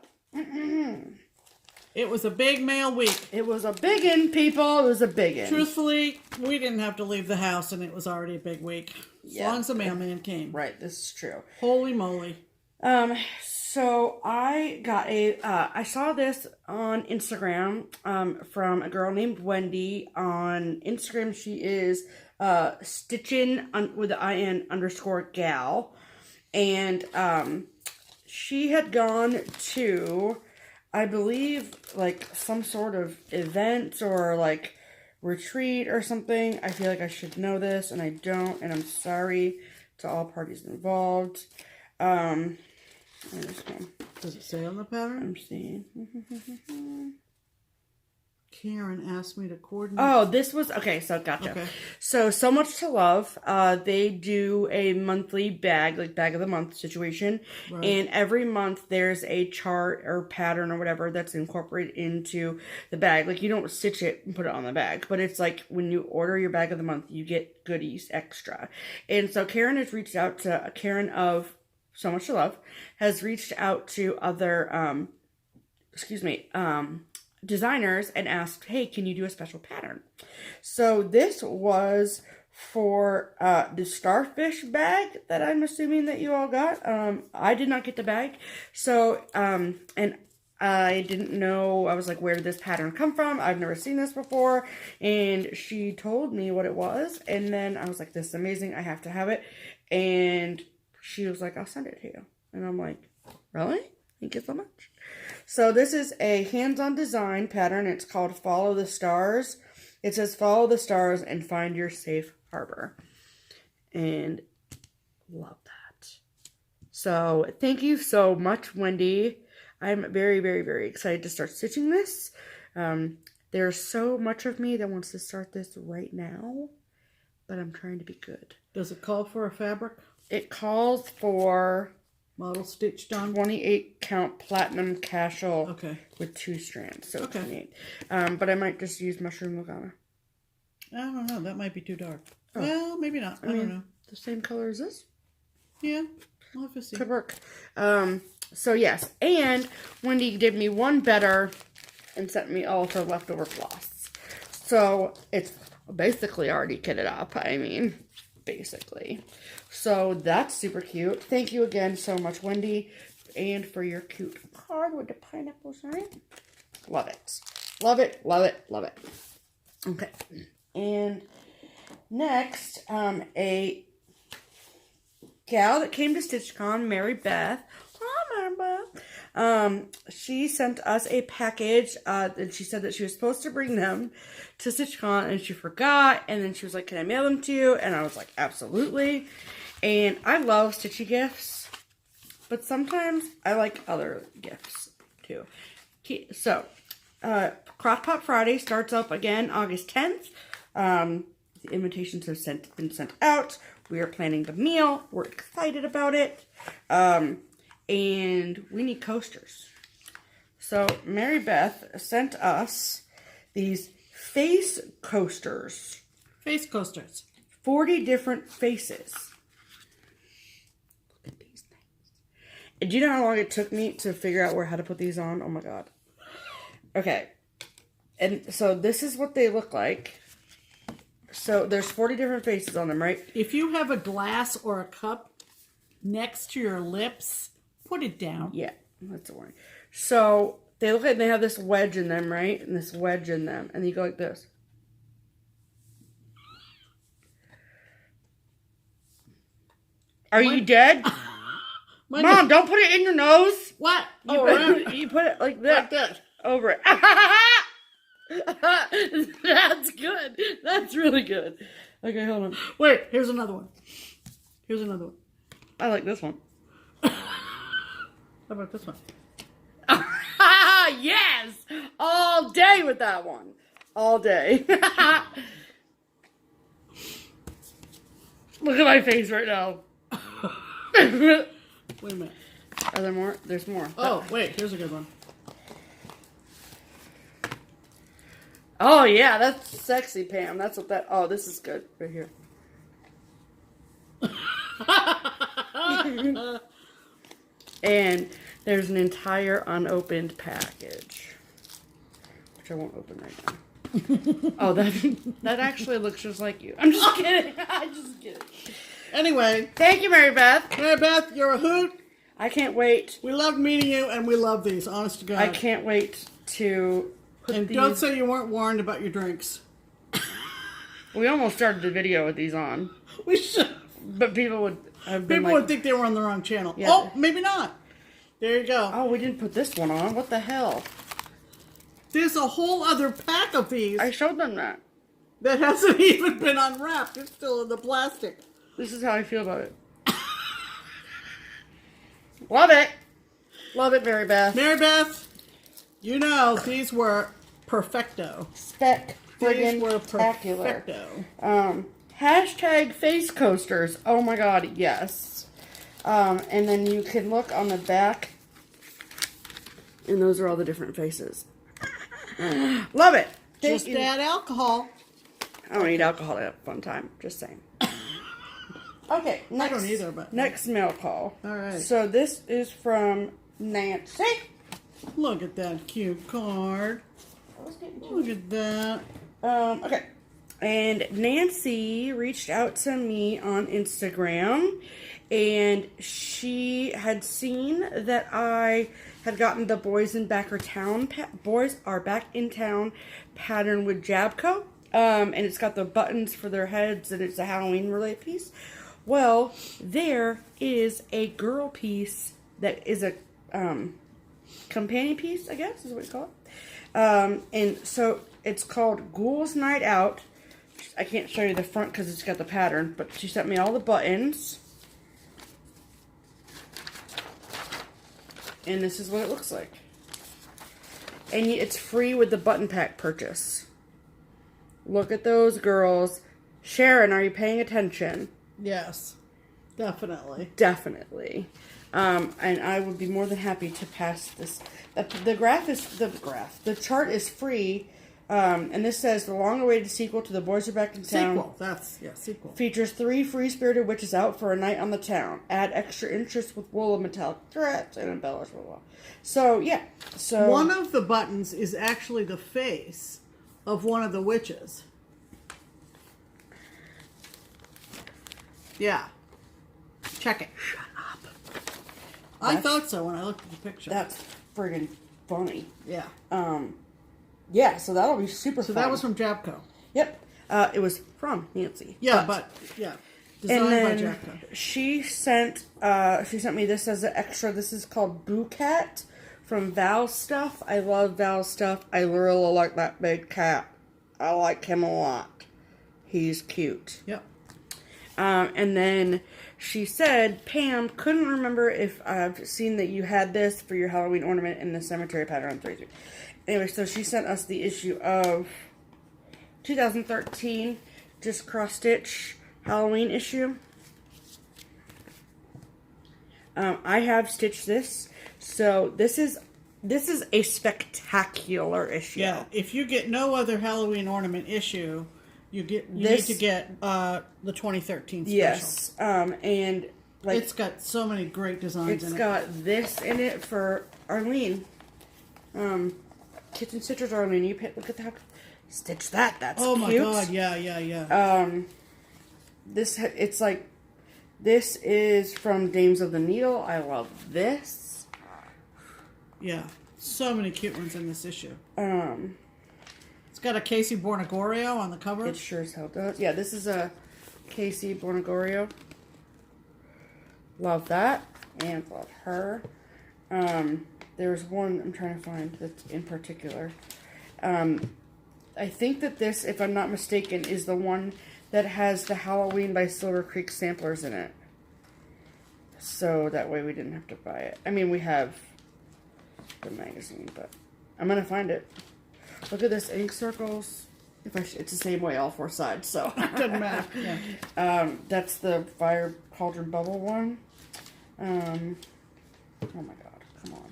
Speaker 1: It was a big mail week.
Speaker 2: It was a biggin', people. It was a biggin'.
Speaker 1: Truthfully, we didn't have to leave the house, and it was already a big week. As long as the mailman came.
Speaker 2: Right. This is true.
Speaker 1: Holy moly.
Speaker 2: So I got I saw this on Instagram, from a girl named Wendy on Instagram. She is, Stitchin with the IN_gal. And, she had gone to, I believe, like, some sort of event or, like, retreat or something. I feel like I should know this, and I don't, and I'm sorry to all parties involved.
Speaker 1: Does it say on the pattern?
Speaker 2: I'm seeing.
Speaker 1: Karen asked me to coordinate.
Speaker 2: Oh, this was, okay, so gotcha.
Speaker 1: Okay.
Speaker 2: So Much to Love, they do a monthly bag, like bag of the month situation. Right. And every month there's a chart or pattern or whatever that's incorporated into the bag. Like, you don't stitch it and put it on the bag, but it's like when you order your bag of the month, you get goodies extra. And so Karen has reached out to, Karen of So Much to Love has reached out to other, designers and asked, hey, can you do a special pattern? So this was for the starfish bag that I'm assuming that you all got. I did not get the bag. So, and I didn't know, I was like, where did this pattern come from? I've never seen this before. And she told me what it was. And then I was like, this is amazing. I have to have it. And she was like, I'll send it to you. And I'm like, really? Thank you so much. So this is a hands-on design pattern. It's called Follow the Stars. It says follow the stars and find your safe harbor. And love that. So thank you so much, Wendy. I'm very, very, very excited to start stitching this. There's so much of me that wants to start this right now, but I'm trying to be good.
Speaker 1: Does it call for a fabric?
Speaker 2: It calls for
Speaker 1: model stitched on
Speaker 2: 28 count platinum casual.
Speaker 1: Okay.
Speaker 2: With 2 strands, so
Speaker 1: okay.
Speaker 2: 28. But I might just use mushroom Lugana.
Speaker 1: I don't know. That might be too dark.
Speaker 2: Oh.
Speaker 1: Well, maybe not. I don't know.
Speaker 2: The same color as this.
Speaker 1: Yeah, we'll have to see.
Speaker 2: Could work. So yes, and Wendy did me one better and sent me all of her leftover floss. So it's basically already kitted up. I mean, basically. So that's super cute. Thank you again so much, Wendy, and for your cute card with the pineapples on it. Love it. Love it, love it, love it. Okay. And next, a gal that came to StitchCon, Mary Beth. Hi, Mary Beth. She sent us a package, and she said that she was supposed to bring them to StitchCon, and she forgot, and then she was like, can I mail them to you? And I was like, absolutely. And I love stitchy gifts, but sometimes I like other gifts, too. So, Crock-Pot Friday starts up again August 10th. The invitations have been sent out. We are planning the meal. We're excited about it. And we need coasters. So Mary Beth sent us these face coasters.
Speaker 1: Face coasters.
Speaker 2: 40 different faces. Look at these things. And do you know how long it took me to figure out how to put these on? Oh my god. Okay. And so this is what they look like. So there's 40 different faces on them, right?
Speaker 1: If you have a glass or a cup next to your lips, put it down.
Speaker 2: Yeah, that's a warning. So they look like they have this wedge in them, right? And this wedge in them. And you go like this. Are you dead? Mom, don't put it in your nose.
Speaker 1: What?
Speaker 2: You put it like this.
Speaker 1: Like this.
Speaker 2: Over it. That's good. That's really good. Okay, hold on.
Speaker 1: Wait, here's another one. Here's another one.
Speaker 2: I like this one.
Speaker 1: How about this one?
Speaker 2: Yes! All day with that one. All day. Look at my face right now.
Speaker 1: Wait a minute.
Speaker 2: Are there more? There's more.
Speaker 1: Oh, wait, here's a good one.
Speaker 2: Oh, yeah, that's sexy, Pam. That's what that... Oh, this is good. Right here. And there's an entire unopened package. Which I won't open right now. Oh, that actually looks just like you. I'm just kidding. I'm just kidding.
Speaker 1: Anyway.
Speaker 2: Thank you, Mary Beth.
Speaker 1: Mary Beth, you're a hoot.
Speaker 2: I can't wait.
Speaker 1: We love meeting you, and we love these, honest to God.
Speaker 2: I can't wait to...
Speaker 1: And don't say you weren't warned about your drinks.
Speaker 2: We almost started the video with these on.
Speaker 1: We should.
Speaker 2: But people would have been
Speaker 1: People would think they were on the wrong channel. Yeah. Oh, maybe not. There you go.
Speaker 2: Oh, we didn't put this one on. What the hell?
Speaker 1: There's a whole other pack of these.
Speaker 2: I showed them that.
Speaker 1: That hasn't even been unwrapped. It's still in the plastic.
Speaker 2: This is how I feel about it. Love it. Love it, Mary Beth.
Speaker 1: Mary Beth. You know, these were perfecto.
Speaker 2: These were spectacular. Hashtag face coasters. Oh my god, yes. And then you can look on the back. And those are all the different faces. Love it.
Speaker 1: Just add alcohol.
Speaker 2: I don't need alcohol to have a fun time. Just saying. Okay, next,
Speaker 1: I don't either, but...
Speaker 2: Next mail call.
Speaker 1: All right.
Speaker 2: So this is from Nancy.
Speaker 1: Look at that cute card. Look at that.
Speaker 2: Okay. And Nancy reached out to me on Instagram, and she had seen that I had gotten the Boys Are Back in Town pattern with Jabco. And it's got the buttons for their heads, and it's a Halloween related piece. Well, there is a girl piece that is a companion piece, I guess is what you call it. And so it's called Ghouls Night Out. I can't show you the front because it's got the pattern, but she sent me all the buttons. And this is what it looks like. And it's free with the button pack purchase. Look at those girls. Sharon, are you paying attention?
Speaker 1: Yes, definitely.
Speaker 2: Definitely. And I would be more than happy to pass this. The chart is free. And this says the long-awaited sequel to The Boys Are Back in Town.
Speaker 1: Sequel.
Speaker 2: Features 3 free-spirited witches out for a night on the town. Add extra interest with wool and metallic threads and embellish, blah, blah. So, yeah. So
Speaker 1: one of the buttons is actually the face of one of the witches. Yeah. Check it.
Speaker 2: Shut up.
Speaker 1: I thought so when I looked at the picture.
Speaker 2: That's friggin' funny.
Speaker 1: Yeah.
Speaker 2: Yeah, so that'll be super fun.
Speaker 1: So that was from Jabco.
Speaker 2: Yep. It was from Nancy.
Speaker 1: Yeah, designed by Jabco.
Speaker 2: She sent me this as an extra. This is called Bouquet from Val's stuff. I love Val's stuff. I really like that big cat. I like him a lot. He's cute.
Speaker 1: Yep.
Speaker 2: And then she said, Pam, couldn't remember if I've seen that you had this for your Halloween ornament in the cemetery pattern on Theresa. Anyway, so she sent us the issue of 2013 Just Cross Stitch Halloween issue. I have stitched this, so this is a spectacular issue.
Speaker 1: Yeah, if you get no other Halloween ornament issue, you need to get the 2013 special.
Speaker 2: Yes, and like
Speaker 1: it's got so many great designs in it.
Speaker 2: It's got this in it for Arlene. KittenStitcher's Arlene. Look at that. Stitch that. That's
Speaker 1: oh my
Speaker 2: cute.
Speaker 1: god! Yeah.
Speaker 2: This is from Dames of the Needle. I love this.
Speaker 1: Yeah, so many cute ones in this issue.
Speaker 2: It's
Speaker 1: got a Casey Bornegorio on the cover.
Speaker 2: It sure as hell does. Yeah, this is a Casey Bornegorio. Love that. And love her. There's one I'm trying to find that's in particular. I think that this, if I'm not mistaken, is the one that has the Halloween by Silver Creek samplers in it. So that way we didn't have to buy it. I mean, we have the magazine, but I'm going to find it. Look at this, ink circles. It's the same way all four sides, so.
Speaker 1: Doesn't matter. Yeah.
Speaker 2: That's the Fire Cauldron Bubble one. Oh my god, come on.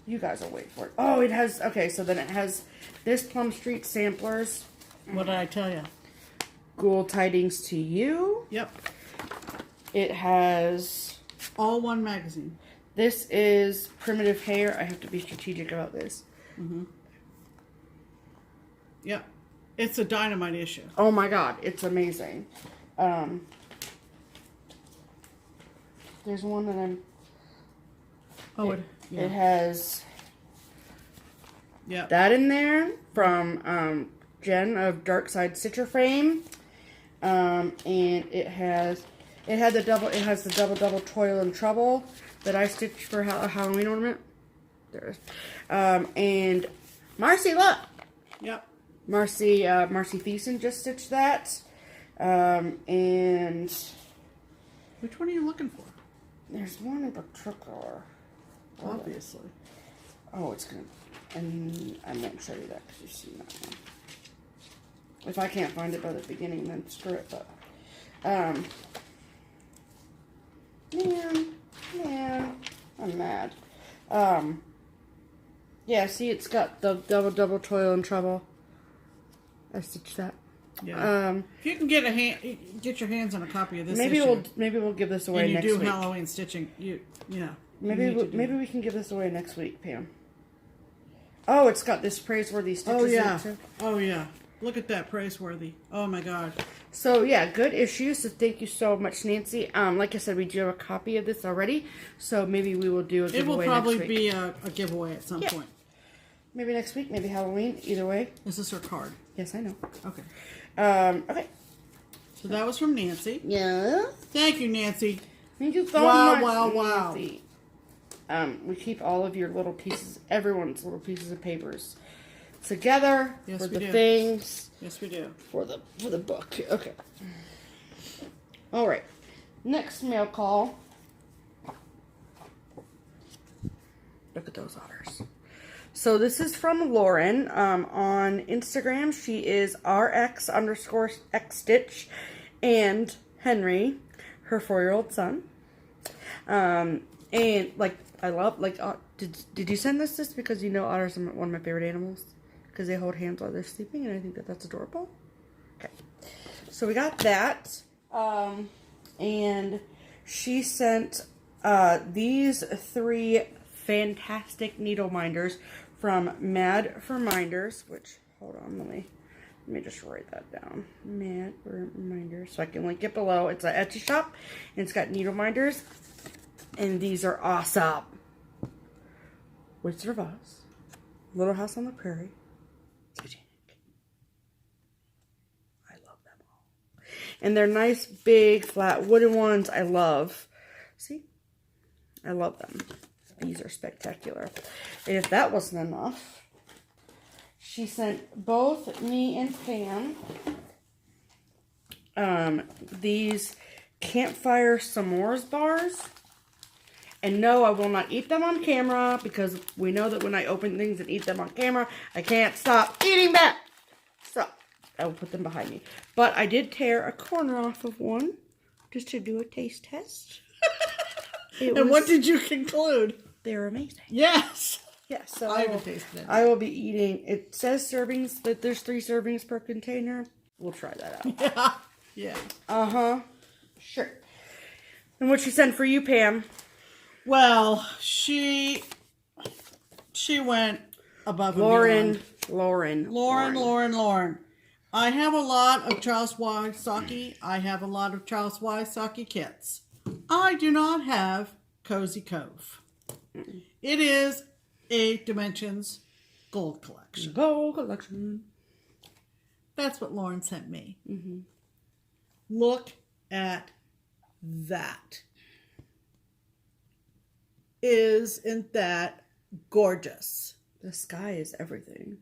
Speaker 2: You guys will wait for it. Oh, it has, okay, so then it has this Plum Street samplers.
Speaker 1: What did I tell you?
Speaker 2: Ghoul Tidings to You.
Speaker 1: Yep.
Speaker 2: It has...
Speaker 1: all one magazine.
Speaker 2: This is Primitive Hair. I have to be strategic about this.
Speaker 1: Mm-hmm. Yep. It's a dynamite issue.
Speaker 2: Oh my god, it's amazing. There's one that I'm...
Speaker 1: Oh,
Speaker 2: it has...
Speaker 1: Yeah.
Speaker 2: That in there from Jen of Dark Side Stitcher fame. And it has the double Toil and Trouble that I stitched for a Halloween ornament. There it is. And Marcy, look.
Speaker 1: Yep.
Speaker 2: Marcy Thiessen just stitched that. And
Speaker 1: which one are you looking for?
Speaker 2: there's one in particular.
Speaker 1: Obviously.
Speaker 2: Oh, it's gonna. And I won't show you that because you've seen that one. If I can't find it by the beginning, then screw it. But, man, I'm mad. Yeah, see, it's got the double Toil and Trouble. I stitched that.
Speaker 1: Yeah. If you can get your hands on a copy of this,
Speaker 2: maybe
Speaker 1: issue,
Speaker 2: we'll give this away next week.
Speaker 1: And you do Halloween stitching,
Speaker 2: maybe we can give this away next week, Pam. Oh, it's got this praiseworthy stitches in it too.
Speaker 1: Oh yeah. Look at that, praiseworthy. Oh my god.
Speaker 2: So yeah, good issue. So thank you so much, Nancy. Like I said, we do have a copy of this already. So maybe we will do a giveaway next week.
Speaker 1: It will probably be a giveaway at some point.
Speaker 2: Maybe next week, maybe Halloween. Either way.
Speaker 1: This is her card.
Speaker 2: Yes, I know.
Speaker 1: Okay.
Speaker 2: Okay.
Speaker 1: So that was from Nancy.
Speaker 2: Yeah.
Speaker 1: Thank you, Nancy.
Speaker 2: Thank you so much,
Speaker 1: wow.
Speaker 2: Nancy. We keep all of your little pieces, everyone's little pieces of papers together for the things.
Speaker 1: Yes, we do.
Speaker 2: For the book. Okay. All right. Next mail call. Look at those otters. So this is from Lauren on Instagram. She is RX_XStitch and Henry, her 4-year-old son. And like I love did you send this just because you know otters are one of my favorite animals because they hold hands while they're sleeping and I think that's adorable. Okay, so we got that, and she sent these 3 fantastic needle minders from Mad for Minders. Which hold on, let me just write that down. Mad for Minders, so I can link it below. It's an Etsy shop and it's got needle minders. And these are awesome. Wizard of Oz, Little House on the Prairie, Titanic. I love them all. And they're nice, big, flat, wooden ones. I love. See? I love them. These are spectacular. And if that wasn't enough, she sent both me and Pam these campfire s'mores bars. And no, I will not eat them on camera because we know that when I open things and eat them on camera, I can't stop eating them. So, I will put them behind me. But I did tear a corner off of one just to do a taste test.
Speaker 1: And what did you conclude?
Speaker 2: They're amazing.
Speaker 1: Yes.
Speaker 2: Yes, so
Speaker 1: I haven't tasted it.
Speaker 2: I will be eating. It says servings, that there's 3 servings per container. We'll try that out.
Speaker 1: Yeah.
Speaker 2: Uh-huh. Sure. And what she sent for you, Pam?
Speaker 1: Well, she went above and beyond. Lauren. I have a lot of Charles Wysocki. I have a lot of Charles Wysocki kits. I do not have Cozy Cove. It is 8 Dimensions Gold Collection.
Speaker 2: Gold Collection.
Speaker 1: That's what Lauren sent me. Look at that. Isn't that gorgeous?
Speaker 2: The sky is everything.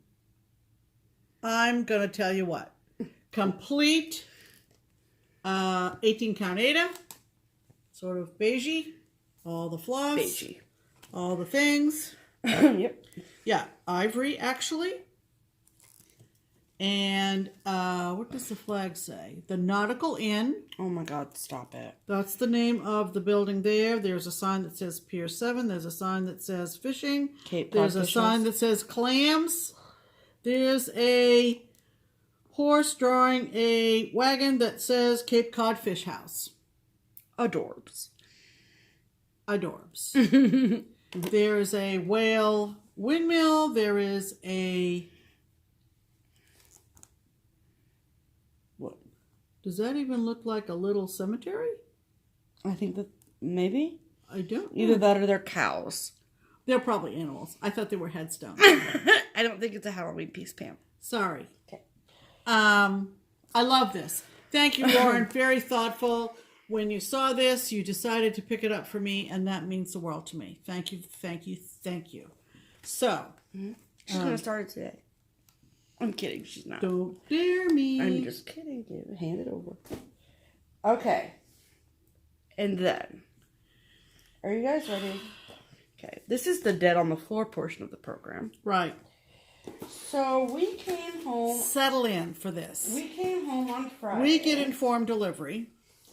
Speaker 1: I'm going to tell you what. Complete 18 count Ada. Sort of beigey. All the fluffs.
Speaker 2: Beigey.
Speaker 1: All the things.
Speaker 2: Yep.
Speaker 1: Yeah. Ivory, actually. And what does the flag say? The Nautical Inn.
Speaker 2: Oh my God, stop it.
Speaker 1: That's the name of the building there. There's a sign that says Pier 7. There's a sign that says fishing. There's a sign that says clams. There's a horse drawing a wagon that says Cape Cod Fish House.
Speaker 2: Adorbs.
Speaker 1: There's a whale windmill. There is a...
Speaker 2: What?
Speaker 1: Does that even look like a little cemetery?
Speaker 2: I think that maybe.
Speaker 1: I don't know.
Speaker 2: Either that or they're cows.
Speaker 1: They're probably animals. I thought they were headstones.
Speaker 2: I don't think it's a Halloween piece, Pam.
Speaker 1: Sorry.
Speaker 2: Okay.
Speaker 1: I love this. Thank you, Lauren. Very thoughtful. When you saw this, you decided to pick it up for me, and that means the world to me. Thank you, thank you, thank you. So.
Speaker 2: She's going to start it today. I'm kidding. She's not.
Speaker 1: Don't dare me.
Speaker 2: I'm just kidding. Hand it over. Okay. And then. Are you guys ready? Okay. This is the dead on the floor portion of the program.
Speaker 1: Right.
Speaker 2: So we came home.
Speaker 1: Settle in for this.
Speaker 2: We came home on Friday.
Speaker 1: We get informed delivery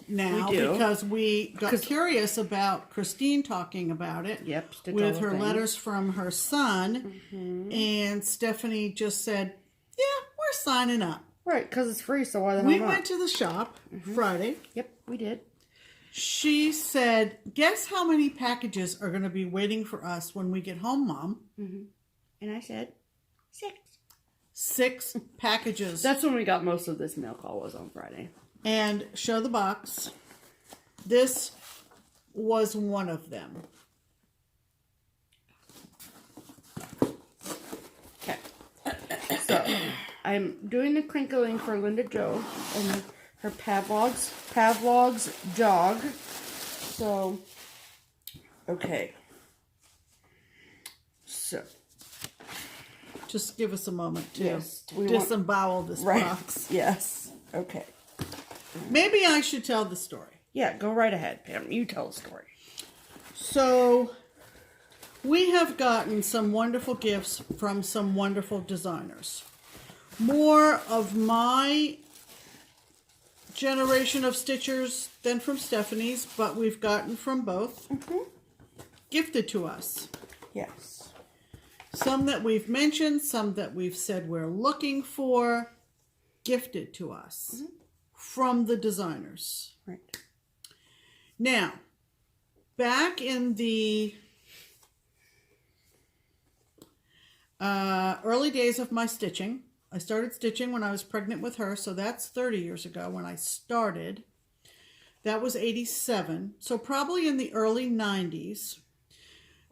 Speaker 1: now because we got curious about Christine talking about it.
Speaker 2: Yep.
Speaker 1: With her letters from her son. And Stephanie just said, yeah, we're signing up.
Speaker 2: Right, because it's free, so why the hell
Speaker 1: We
Speaker 2: not?
Speaker 1: went to the shop Friday.
Speaker 2: Yep, we did.
Speaker 1: She said, guess how many packages are going to be waiting for us when we get home, Mom?
Speaker 2: And I said, 6.
Speaker 1: 6 packages.
Speaker 2: That's when we got most of this mail call, was on Friday.
Speaker 1: And show the box. This was one of them.
Speaker 2: Okay. So, I'm doing the crinkling for Lynda Jo and her Pavlov's jog. So, okay. So.
Speaker 1: Just give us a moment to
Speaker 2: we
Speaker 1: disembowel this box.
Speaker 2: Yes. Okay.
Speaker 1: Maybe I should tell the story.
Speaker 2: Yeah, go right ahead, Pam. You tell the story.
Speaker 1: So, we have gotten some wonderful gifts from some wonderful designers. More of my generation of stitchers than from Stephanie's, but we've gotten from both. Gifted to us.
Speaker 2: Yes.
Speaker 1: Some that we've mentioned, some that we've said we're looking for, gifted to us from the designers.
Speaker 2: Right.
Speaker 1: Now, back in the early days of my stitching, I started stitching when I was pregnant with her, so that's 30 years ago when I started. That was 87. So probably in the early 90s,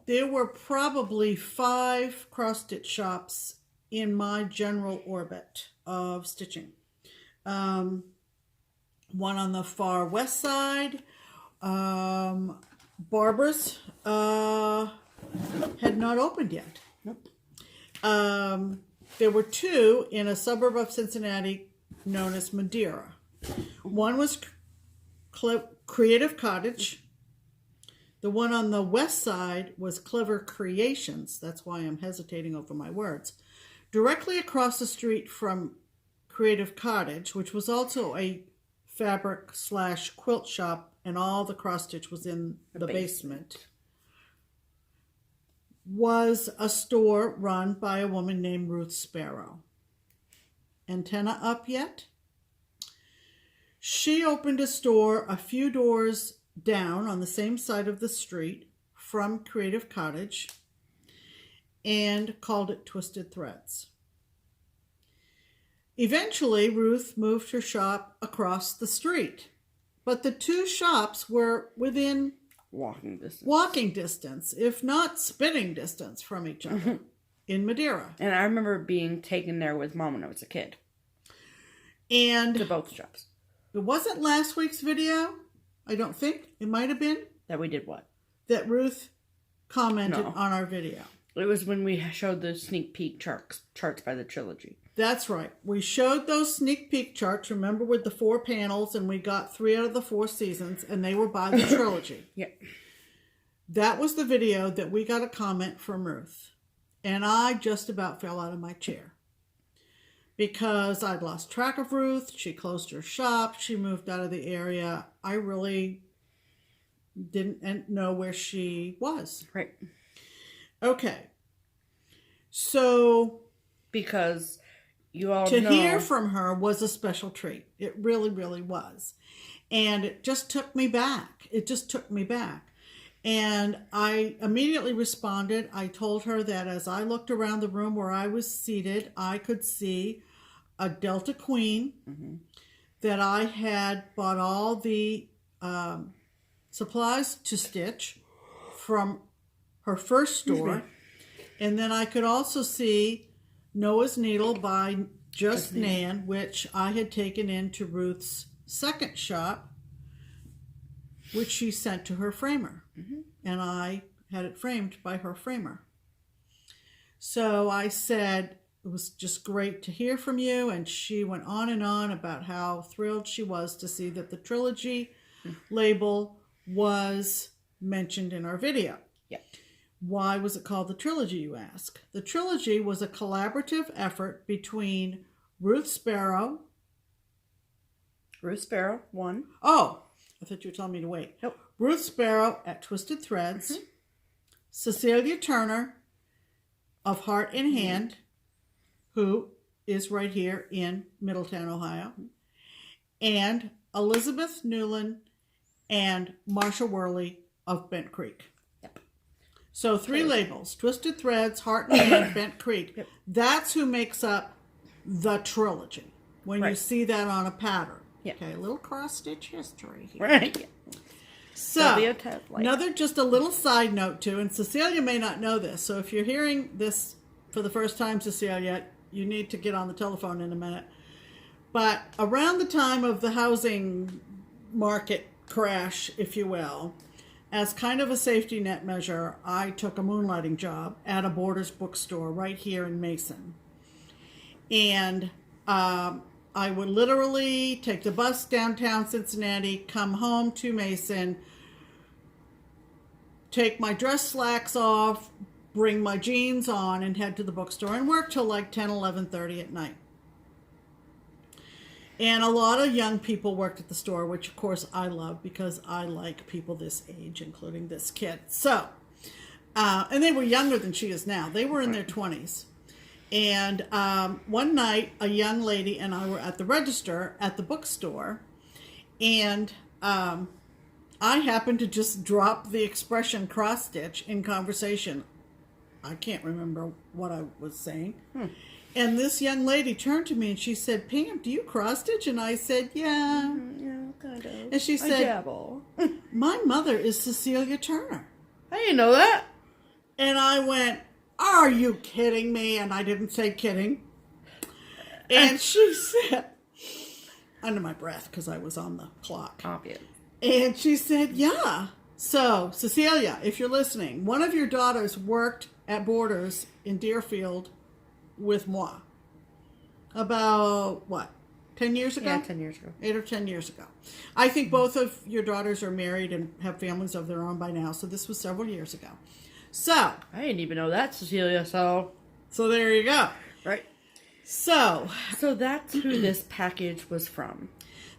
Speaker 1: there were probably 5 cross-stitch shops in my general orbit of stitching. One on the far west side, Barbara's had not opened yet.
Speaker 2: Nope.
Speaker 1: There were 2 in a suburb of Cincinnati known as Madeira. One was Creative Cottage. The one on the west side was Clever Creations. That's why I'm hesitating over my words. Directly across the street from Creative Cottage, which was also a fabric/quilt shop, and all the cross stitch was in the basement, was a store run by a woman named Ruth Sparrow. Antenna up yet? She opened a store a few doors down on the same side of the street from Creative Cottage and called it Twisted Threads. Eventually, Ruth moved her shop across the street, but the 2 shops were within walking distance, if not spitting distance from each other in Madeira.
Speaker 2: And I remember being taken there with Mom when I was a kid.
Speaker 1: And
Speaker 2: to both shops.
Speaker 1: It wasn't last week's video, I don't think. It might have been.
Speaker 2: That we did what?
Speaker 1: That Ruth commented on our video.
Speaker 2: It was when we showed the sneak peek charts by the trilogy.
Speaker 1: That's right. We showed those sneak peek charts, remember, with the 4 panels, and we got 3 out of the 4 seasons, and they were by the trilogy.
Speaker 2: Yep.
Speaker 1: That was the video that we got a comment from Ruth. And I just about fell out of my chair. Because I'd lost track of Ruth. She closed her shop. She moved out of the area. I really didn't know where she was.
Speaker 2: Right.
Speaker 1: Okay. So...
Speaker 2: because... you all
Speaker 1: to
Speaker 2: know.
Speaker 1: hear from her was a special treat. It really, really was. And it just took me back. And I immediately responded. I told her that as I looked around the room where I was seated, I could see a Delta Queen, that I had bought all the supplies to stitch from her first store. And then I could also see Noah's Needle by Just Nan, which I had taken into Ruth's second shop, which she sent to her framer. And I had it framed by her framer. So I said, it was just great to hear from you. And she went on and on about how thrilled she was to see that the trilogy label was mentioned in our video.
Speaker 2: Yep.
Speaker 1: Why was it called the trilogy, you ask? The trilogy was a collaborative effort between Ruth Sparrow.
Speaker 2: Ruth Sparrow, 1.
Speaker 1: Oh, I thought you were telling me to wait.
Speaker 2: Nope.
Speaker 1: Ruth Sparrow at Twisted Threads. Cecilia Turner of Heart in Hand, who is right here in Middletown, Ohio. And Elizabeth Newland and Marsha Worley of Bent Creek. So 3 labels: Twisted Threads, Heart and Hand, Bent Creek.
Speaker 2: Yep.
Speaker 1: That's who makes up the trilogy when you see that on a pattern.
Speaker 2: Yep.
Speaker 1: Okay, a little cross-stitch history here.
Speaker 2: Right.
Speaker 1: So, another just a little side note too, and Cecilia may not know this, so if you're hearing this for the first time, Cecilia, you need to get on the telephone in a minute. But around the time of the housing market crash, if you will, as kind of a safety net measure, I took a moonlighting job at a Borders bookstore right here in Mason. And I would literally take the bus downtown Cincinnati, come home to Mason, take my dress slacks off, bring my jeans on, and head to the bookstore and work till like 10, 11:30 at night. And a lot of young people worked at the store, which of course I love because I like people this age, including this kid. So, and they were younger than she is now. They were in their 20s. And one night, a young lady and I were at the register at the bookstore, and I happened to just drop the expression cross-stitch in conversation. I can't remember what I was saying. And this young lady turned to me and she said, "Pam, do you cross-stitch?" And I said, "Yeah."
Speaker 2: Yeah, kind of.
Speaker 1: And she said,
Speaker 2: I dabble.
Speaker 1: "My mother is Cecilia Turner."
Speaker 2: I didn't know that.
Speaker 1: And I went, "Are you kidding me?" And I didn't say kidding. And she said, under my breath because I was on the clock.
Speaker 2: Obvious.
Speaker 1: And she said, "Yeah, So, Cecilia, if you're listening, one of your daughters worked at Borders in Deerfield with moi. About, what, 10 years ago?
Speaker 2: Yeah, 10 years ago.
Speaker 1: 8 or 10 years ago. I think both of your daughters are married and have families of their own by now, so this was several years ago. So.
Speaker 2: I didn't even know that, Cecilia, so
Speaker 1: there you go.
Speaker 2: Right.
Speaker 1: So
Speaker 2: that's who this package was from.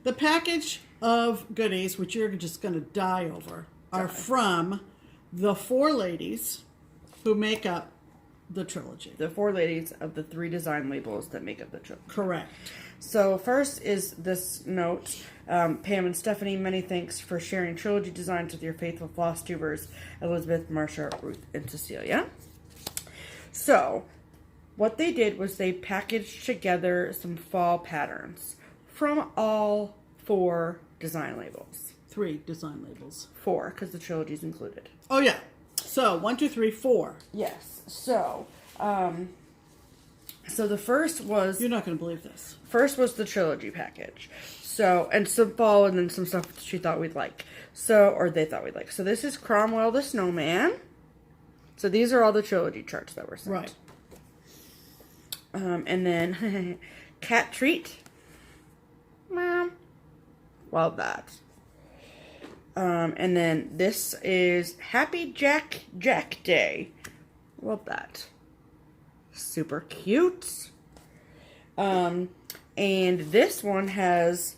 Speaker 1: The package of goodies, which you're just going to die over, are from the 4 ladies who make up the trilogy.
Speaker 2: The 4 ladies of the 3 design labels that make up the trilogy.
Speaker 1: Correct.
Speaker 2: So first is this note. Pam and Stephanie, many thanks for sharing trilogy designs with your faithful FlossTubers, Elizabeth, Marcia, Ruth, and Cecilia. So what they did was they packaged together some fall patterns from all 4 design labels.
Speaker 1: 3 design labels.
Speaker 2: 4, because the trilogy is included.
Speaker 1: Oh, yeah. So, 1, 2, 3, 4.
Speaker 2: Yes. So, so the first was...
Speaker 1: You're not going to believe this.
Speaker 2: First was the trilogy package. So, and some fall and then some stuff she thought we'd like. So, or they thought we'd like. So this is Cromwell the Snowman. So these are all the trilogy charts that were sent.
Speaker 1: Right.
Speaker 2: And then Cat Treat. Mom. Love that. And then this is Happy Jack Day. Love that. Super cute. And this one has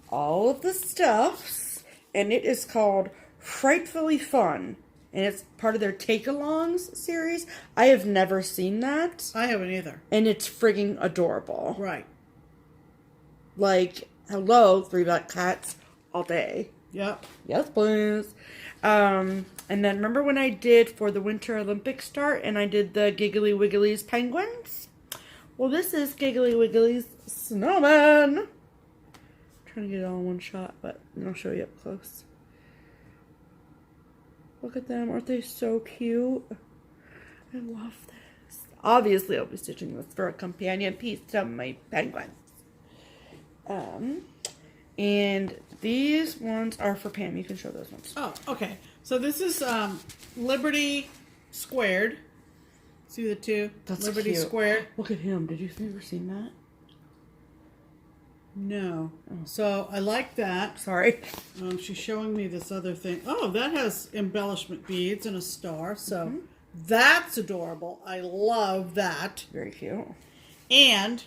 Speaker 2: all of the stuffs, and it is called Frightfully Fun. And it's part of their Take-Alongs series. I have never seen that.
Speaker 1: I haven't either.
Speaker 2: And it's frigging adorable.
Speaker 1: Right.
Speaker 2: Like, hello, 3 black cats all day.
Speaker 1: Yep.
Speaker 2: Yes, please. And then remember when I did for the Winter Olympics start and I did the Giggly Wiggly's penguins? Well, this is Giggly Wiggly's snowman. I'm trying to get it all in one shot, but I'll show you up close. Look at them. Aren't they so cute? I love this. Obviously, I'll be stitching this for a companion piece to my penguins. And these ones are for Pam. You can show those ones.
Speaker 1: Oh, okay. So this is Liberty Squared. See the 2?
Speaker 2: That's
Speaker 1: Liberty
Speaker 2: cute.
Speaker 1: Squared.
Speaker 2: Look at him. Did you ever seen that?
Speaker 1: No. Oh. So I like that.
Speaker 2: Sorry.
Speaker 1: She's showing me this other thing. Oh, that has embellishment beads and a star. So that's adorable. I love that.
Speaker 2: Very cute.
Speaker 1: And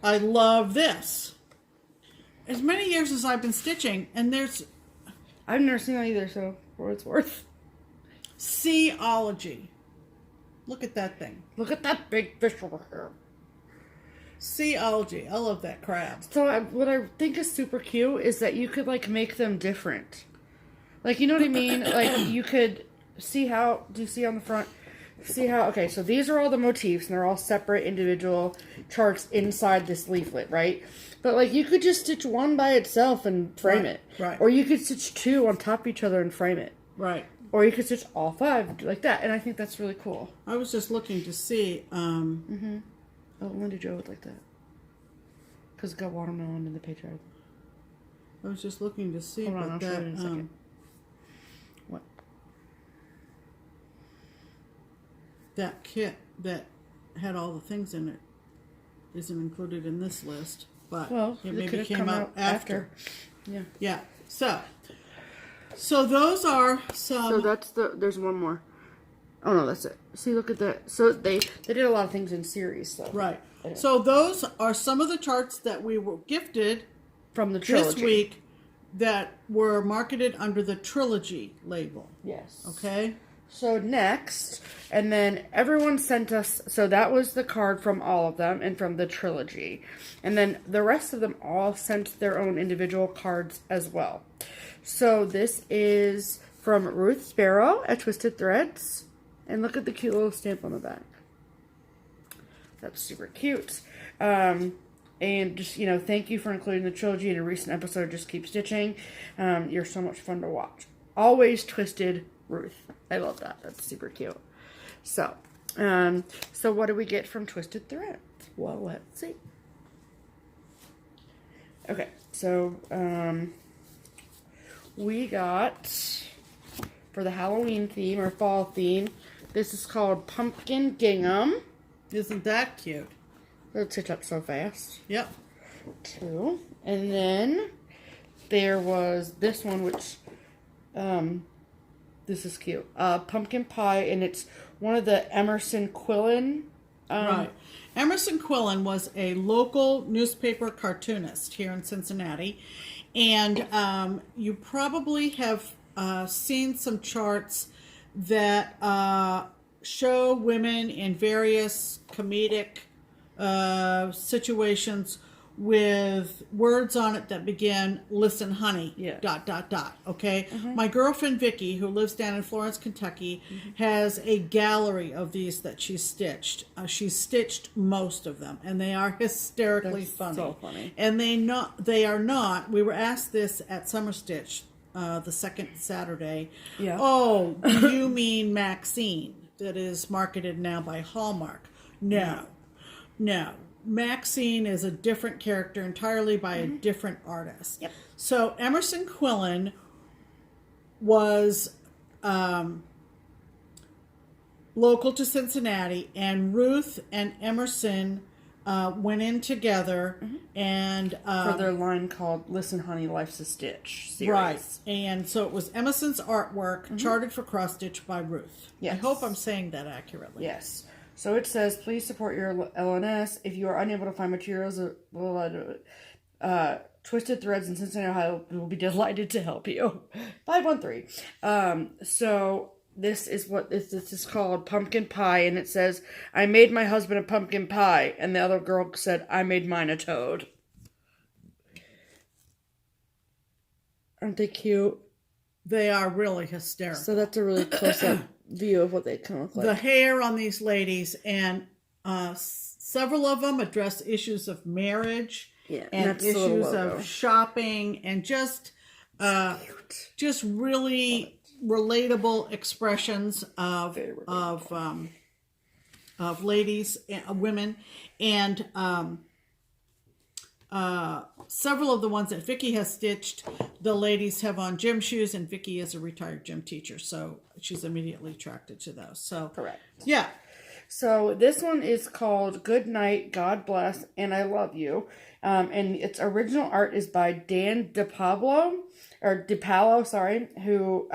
Speaker 1: I love this. As many years as I've been stitching, and there's...
Speaker 2: I've never seen that either, so for what it's worth.
Speaker 1: Seaology. Look at that thing.
Speaker 2: Look at that big fish over here.
Speaker 1: Seaology. I love that crab.
Speaker 2: So what I think is super cute is that you could, like, make them different. Like, you know what I mean? Like, you could see how... Do you see on the front? See how... Okay, so these are all the motifs, and they're all separate individual charts inside this leaflet, right? But, like, you could just stitch one by itself and frame it.
Speaker 1: Right.
Speaker 2: Or you could stitch 2 on top of each other and frame it.
Speaker 1: Right.
Speaker 2: Or you could stitch all 5 like that. And I think that's really cool.
Speaker 1: I was just looking to see...
Speaker 2: Oh, Lynda Joe would like that. Because it's got watermelon in the Patriotic.
Speaker 1: I was just looking to see...
Speaker 2: Hold on, I'll show you in a second. What?
Speaker 1: That kit that had all the things in it isn't included in this list. But
Speaker 2: Well,
Speaker 1: it
Speaker 2: it
Speaker 1: maybe
Speaker 2: could've
Speaker 1: came
Speaker 2: come
Speaker 1: out after.
Speaker 2: Yeah.
Speaker 1: Yeah. So those are some...
Speaker 2: So that's there's one more. Oh no, that's it. See, look at that. So they did a lot of things in series, so.
Speaker 1: Right. So those are some of the charts that we were gifted
Speaker 2: from the trilogy
Speaker 1: this week that were marketed under the trilogy label.
Speaker 2: Yes.
Speaker 1: Okay?
Speaker 2: So next, and then everyone sent us, so that was the card from all of them and from the trilogy. And then the rest of them all sent their own individual cards as well. So this is from Ruth Sparrow at Twisted Threads. And look at the cute little stamp on the back. That's super cute. And just, you know, thank you for including the trilogy in a recent episode of Just Keep Stitching. You're so much fun to watch. Always Twisted Ruth. I love that. That's super cute. So what do we get from Twisted Threads? Well, let's see. we got, for the Halloween theme or fall theme, this is called Pumpkin Gingham.
Speaker 1: Isn't that cute?
Speaker 2: It'll stitch up so fast.
Speaker 1: Yep.
Speaker 2: 2. And then there was this one, which, this is cute. Pumpkin Pie, and it's one of the Emerson Quillen.
Speaker 1: Right. Emerson Quillen was a local newspaper cartoonist here in Cincinnati. And you probably have seen some charts that show women in various comedic situations with words on it that begin, listen, honey, ... Okay? My girlfriend, Vicky, who lives down in Florence, Kentucky, has a gallery of these that she's stitched. She's stitched most of them, and they are hysterically funny.
Speaker 2: So funny.
Speaker 1: And they are not, we were asked this at Summer Stitch, the second Saturday.
Speaker 2: Yeah.
Speaker 1: Oh, do you mean Maxine, that is marketed now by Hallmark? No. Maxine is a different character entirely by a different artist.
Speaker 2: Yep.
Speaker 1: So Emerson Quillen was local to Cincinnati, and Ruth and Emerson went in together and
Speaker 2: for their line called Listen Honey, Life's a Stitch series.
Speaker 1: Right. And so it was Emerson's artwork charted for cross stitch by Ruth.
Speaker 2: Yes.
Speaker 1: I hope I'm saying that accurately.
Speaker 2: Yes. So it says, please support your LNS. If you are unable to find materials, Twisted Threads in Cincinnati, Ohio will be delighted to help you. 513. So this is what this is called, Pumpkin Pie, and it says, I made my husband a pumpkin pie, and the other girl said, I made mine a toad. Aren't they cute?
Speaker 1: They are really hysterical.
Speaker 2: So that's a really close-up view of what they kind of look like.
Speaker 1: The hair on these ladies, and several of them address issues of marriage and issues of shopping, and just really relatable expressions of ladies, women, and several of the ones that Vicky has stitched, the ladies have on gym shoes, and Vicky is a retired gym teacher, so she's immediately attracted to those. So
Speaker 2: correct.
Speaker 1: Yeah.
Speaker 2: So this one is called Good Night, God Bless, and I Love You. And its original art is by Dan DePalo, who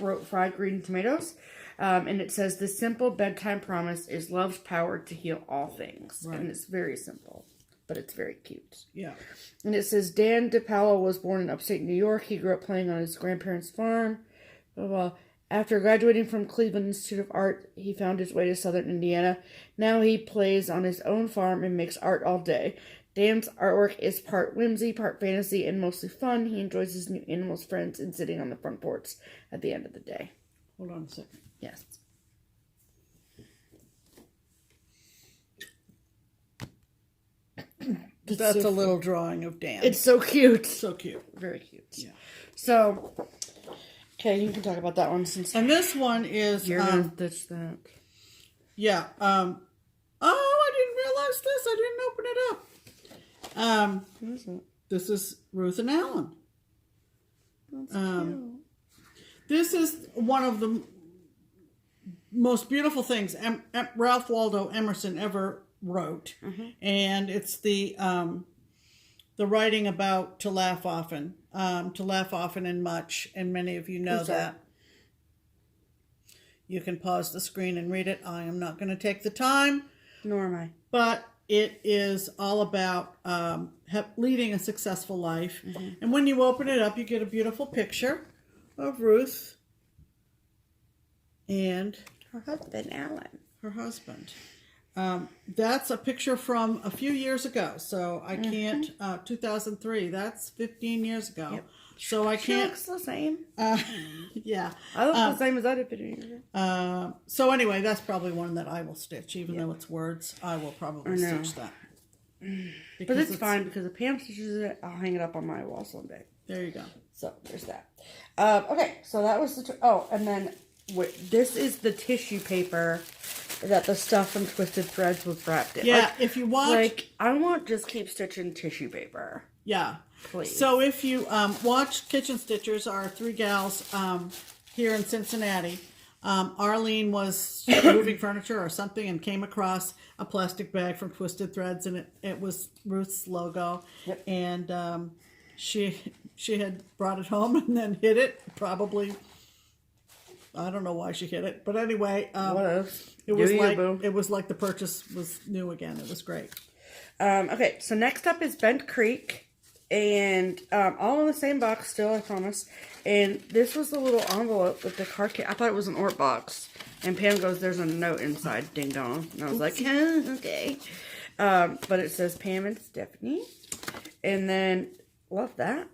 Speaker 2: wrote Fried Green Tomatoes. And it says, the simple bedtime promise is love's power to heal all things. Right. And it's very simple, but it's very cute.
Speaker 1: Yeah.
Speaker 2: And it says, Dan DePalo was born in upstate New York. He grew up playing on his grandparents' farm. Blah, blah. After graduating from Cleveland Institute of Art, he found his way to southern Indiana. Now he plays on his own farm and makes art all day. Dan's artwork is part whimsy, part fantasy, and mostly fun. He enjoys his new animals, friends, and sitting on the front porch at the end of the day.
Speaker 1: Hold on a second.
Speaker 2: Yes.
Speaker 1: That's a little drawing of Dan.
Speaker 2: It's so cute.
Speaker 1: So cute.
Speaker 2: Very cute.
Speaker 1: Yeah.
Speaker 2: So, okay, you can talk about that one since.
Speaker 1: And this one is.
Speaker 2: You're gonna stitch that.
Speaker 1: Yeah. I didn't realize this. I didn't open it up.
Speaker 2: Who is it?
Speaker 1: This is Ruth and Alan.
Speaker 2: That's cute.
Speaker 1: This is one of the most beautiful things Ralph Waldo Emerson ever wrote, and it's the writing about to laugh often and much, and many of you know that. You can pause the screen and read it. I am not going to take the time,
Speaker 2: Nor am I.
Speaker 1: but it is all about leading a successful life. And when you open it up, you get a beautiful picture of Ruth and
Speaker 2: Her husband, Alan.
Speaker 1: her husband. That's a picture from a few years ago, so I can't. 2003. That's 15 years ago.
Speaker 2: Yep.
Speaker 1: So I can't.
Speaker 2: She looks the same.
Speaker 1: Yeah.
Speaker 2: I look the same as I did 15 years ago.
Speaker 1: So anyway, that's probably one that I will stitch, even though it's words. I will probably stitch that.
Speaker 2: But it's fine because if Pam stitches it, I'll hang it up on my wall someday.
Speaker 1: There you go.
Speaker 2: So there's that. Okay, so that was the. And then this is the tissue paper that the stuff from Twisted Threads was wrapped in.
Speaker 1: Yeah, if you want,
Speaker 2: I want Just Keep Stitching tissue paper.
Speaker 1: Yeah,
Speaker 2: please.
Speaker 1: So if you watch Kitchen Stitchers, our 3 gals here in Cincinnati, Arlene was moving furniture or something and came across a plastic bag from Twisted Threads, and it was Ruth's logo.
Speaker 2: Yep.
Speaker 1: And she had brought it home and then hid it. Probably, I don't know why she hid it, but anyway, it was like the purchase was new again. It was great.
Speaker 2: Okay, so next up is Bent Creek, and all in the same box still, I promise. And this was the little envelope with the card kit. I thought it was an Ort box. And Pam goes, there's a note inside, ding dong. And I was like, okay. But it says Pam and Stephanie. And then, love that.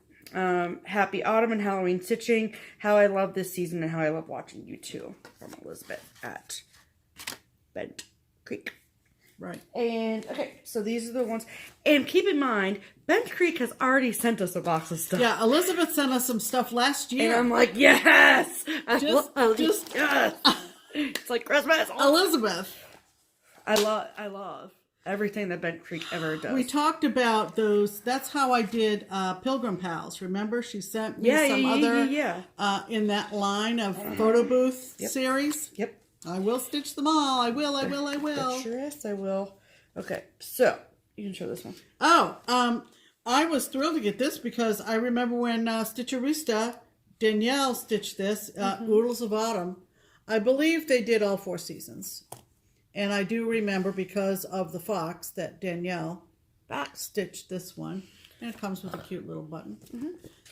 Speaker 2: Happy Autumn and Halloween Stitching. How I love this season and how I love watching you too. From Elizabeth at Bent Creek.
Speaker 1: Right.
Speaker 2: And, okay, so these are the ones. And keep in mind, Bent Creek has already sent us a box of stuff.
Speaker 1: Yeah, Elizabeth sent us some stuff last year.
Speaker 2: And I'm like, yes!
Speaker 1: Yes!
Speaker 2: It's like Christmas.
Speaker 1: Elizabeth.
Speaker 2: I love everything that Bent Creek ever does.
Speaker 1: We talked about those. That's how I did Pilgrim Pals. Remember? She sent me some in that line of photo booth series.
Speaker 2: Yep.
Speaker 1: I will stitch them all. I will.
Speaker 2: Sure, I will. Okay, so you can show this one.
Speaker 1: Oh, I was thrilled to get this because I remember when Stitcherista, Danielle stitched this, Oodles of Autumn. I believe they did all 4 seasons. And I do remember because of the fox that Danielle stitched this one. And it comes with a cute little button.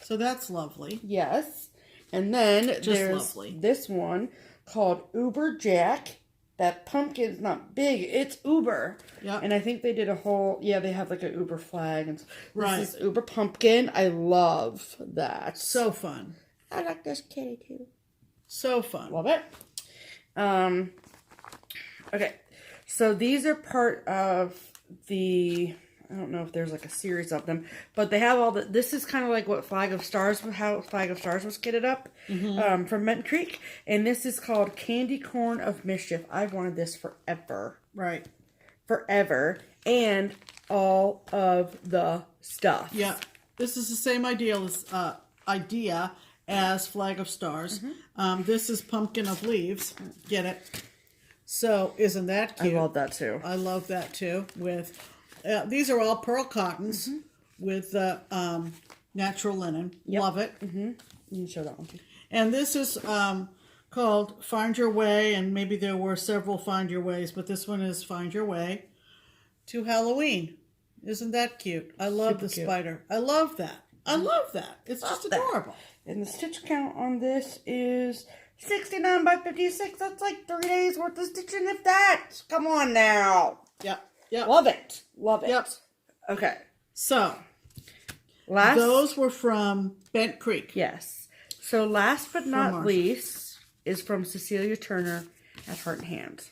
Speaker 1: So that's lovely.
Speaker 2: Yes. And then there's this one called Uber Jack. That pumpkin's not big, it's Uber.
Speaker 1: Yeah.
Speaker 2: And I think they did a whole, they have like an Uber flag. And
Speaker 1: this
Speaker 2: is Uber Pumpkin. I love that.
Speaker 1: So fun.
Speaker 2: I like this kitty too.
Speaker 1: So fun.
Speaker 2: Love it. Okay. So these are part of the, I don't know if there's like a series of them, but they have all the, this is kind of like what how Flag of Stars was kitted up from Bent Creek. And this is called Candy Corn of Mischief. I've wanted this forever.
Speaker 1: Right.
Speaker 2: Forever. And all of the stuff.
Speaker 1: Yeah. This is the same idea as Flag of Stars. This is Pumpkin of Leaves. Get it? So, isn't that cute?
Speaker 2: I love that too.
Speaker 1: I love that too. With these are all pearl cottons with natural linen.
Speaker 2: Yep.
Speaker 1: Love it.
Speaker 2: You can show that one too.
Speaker 1: And this is called Find Your Way, and maybe there were several Find Your Ways, but this one is Find Your Way to Halloween. Isn't that cute? I love the spider. I love that. I love that. It's just adorable.
Speaker 2: And the stitch count on this is 69 by 56. That's like 3 days worth of stitching, if that. Come on now.
Speaker 1: Yep. Yep.
Speaker 2: Love it. Love it.
Speaker 1: Yep.
Speaker 2: Okay.
Speaker 1: So, those were from Bent Creek.
Speaker 2: Yes. So last but not least is from Cecilia Turner at Heart and Hand.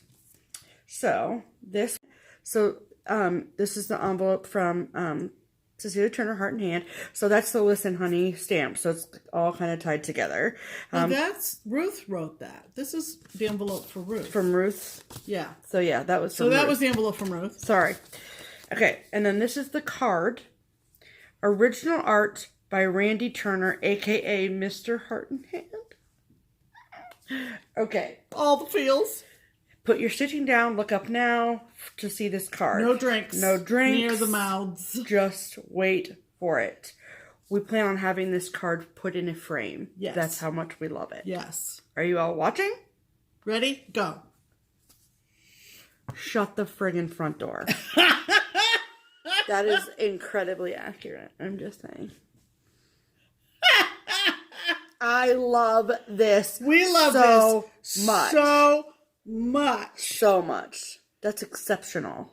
Speaker 2: So this is the envelope from Cecilia Turner, Heart and Hand. So that's the Listen Honey stamp. So it's all kind of tied together.
Speaker 1: That's Ruth wrote that. This is the envelope for Ruth.
Speaker 2: From Ruth.
Speaker 1: Yeah.
Speaker 2: So yeah, that was.
Speaker 1: So that was the envelope from Ruth.
Speaker 2: Sorry. Okay, and then this is the card. Original art by Randy Turner, aka Mr. Heart and Hand. Okay.
Speaker 1: All the feels.
Speaker 2: Put your stitching down. Look up now to see this card.
Speaker 1: No drinks.
Speaker 2: No drinks.
Speaker 1: Near the mouths.
Speaker 2: Just wait for it. We plan on having this card put in a frame.
Speaker 1: Yes.
Speaker 2: That's how much we love it.
Speaker 1: Yes.
Speaker 2: Are you all watching?
Speaker 1: Ready? Go.
Speaker 2: Shut the friggin' front door. That is incredibly accurate. I'm just saying. I love this.
Speaker 1: We love
Speaker 2: this much.
Speaker 1: So much.
Speaker 2: So much. That's exceptional.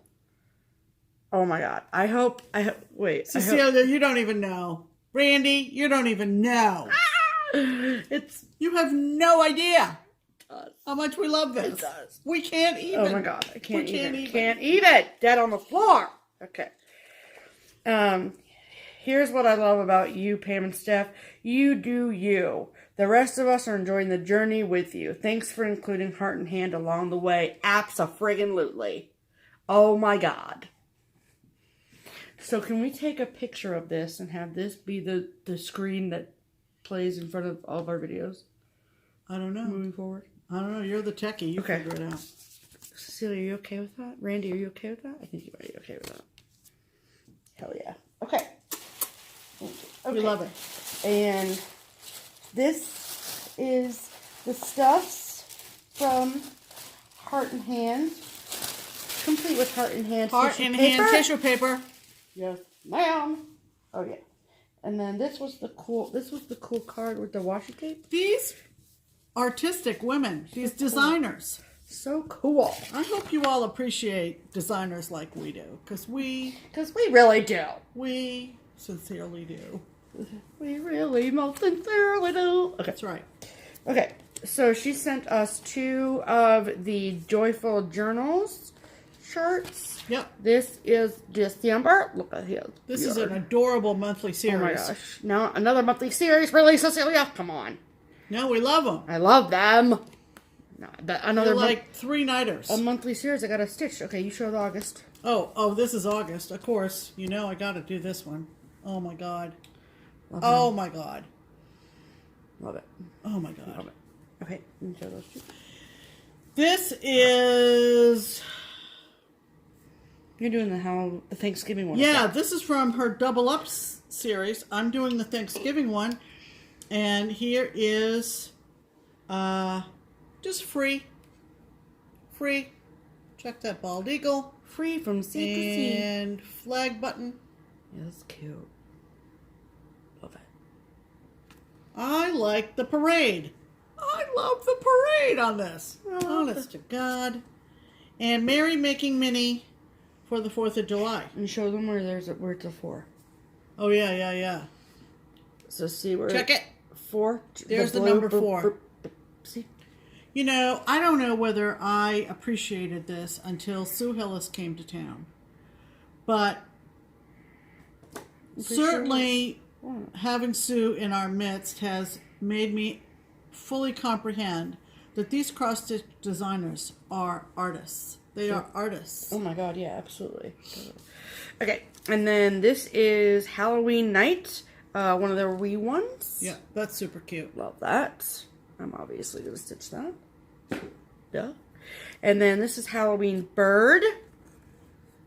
Speaker 2: Oh my God. I hope. Wait.
Speaker 1: Cecilia, you don't even know. Randy, you don't even know. You have no idea how much we love this.
Speaker 2: It does.
Speaker 1: We can't even.
Speaker 2: Oh my God. I can't eat it. Dead on the floor. Okay. Here's what I love about you, Pam and Steph. You do you. The rest of us are enjoying the journey with you. Thanks for including Heart and Hand along the way. Abso-friggin-lutely. Oh my God. So can we take a picture of this and have this be the screen that plays in front of all of our videos?
Speaker 1: I don't know.
Speaker 2: Moving forward.
Speaker 1: I don't know. You're the techie. You
Speaker 2: Okay.
Speaker 1: figure it out.
Speaker 2: Cecilia, are you okay with that? Randy, are you okay with that? I think you might be okay with that. Hell yeah. Okay.
Speaker 1: We love it.
Speaker 2: And this is the stuffs from Heart and Hand. Complete with Heart and Hand
Speaker 1: Heart and hand tissue paper.
Speaker 2: Yes, ma'am. Oh yeah. And then this was the cool card with the washi tape.
Speaker 1: These artistic women, these designers.
Speaker 2: So cool.
Speaker 1: I hope you all appreciate designers like we do, because we
Speaker 2: really do.
Speaker 1: We sincerely do.
Speaker 2: We really most sincerely do. Okay.
Speaker 1: That's right.
Speaker 2: Okay. So she sent us 2 of the Joyful Journals shirts.
Speaker 1: Yep.
Speaker 2: This is December. Look at his.
Speaker 1: This is an adorable monthly series.
Speaker 2: Oh my gosh. Now another monthly series. Really, Cecilia? Come on.
Speaker 1: No, we love them.
Speaker 2: I love them. No, but another
Speaker 1: They're like 3-nighters.
Speaker 2: a monthly series. I got a Stitch. Okay, you showed August.
Speaker 1: Oh, this is August. Of course. You know I got to do this one. Oh my God.
Speaker 2: Love
Speaker 1: Oh
Speaker 2: him.
Speaker 1: my God.
Speaker 2: Love it.
Speaker 1: Oh my God.
Speaker 2: Love it. Okay, you show those 2.
Speaker 1: This is...
Speaker 2: You're doing the Thanksgiving one.
Speaker 1: Yeah, this is from her Double Up series. I'm doing the Thanksgiving one. And here is just free. Free. Check that bald eagle.
Speaker 2: Free from sea to sea.
Speaker 1: And flag button.
Speaker 2: Yeah, that's cute. Love it.
Speaker 1: I like the parade. I love the parade on this. Honest to God. And Mary making Minnie for the 4th of July.
Speaker 2: And show them where it's a 4.
Speaker 1: Oh, yeah.
Speaker 2: So see where...
Speaker 1: Check it.
Speaker 2: 4.
Speaker 1: There's the number 4.
Speaker 2: See?
Speaker 1: You know, I don't know whether I appreciated this until Sue Hillis came to town. But certainly having Sue in our midst has made me fully comprehend that these cross-stitch designers are artists. They are artists.
Speaker 2: Oh my God, yeah, absolutely. Okay, and then this is Halloween Night, one of the wee ones.
Speaker 1: Yeah, that's super cute.
Speaker 2: Love that. I'm obviously going to stitch that. Yeah. And then this is Halloween Bird.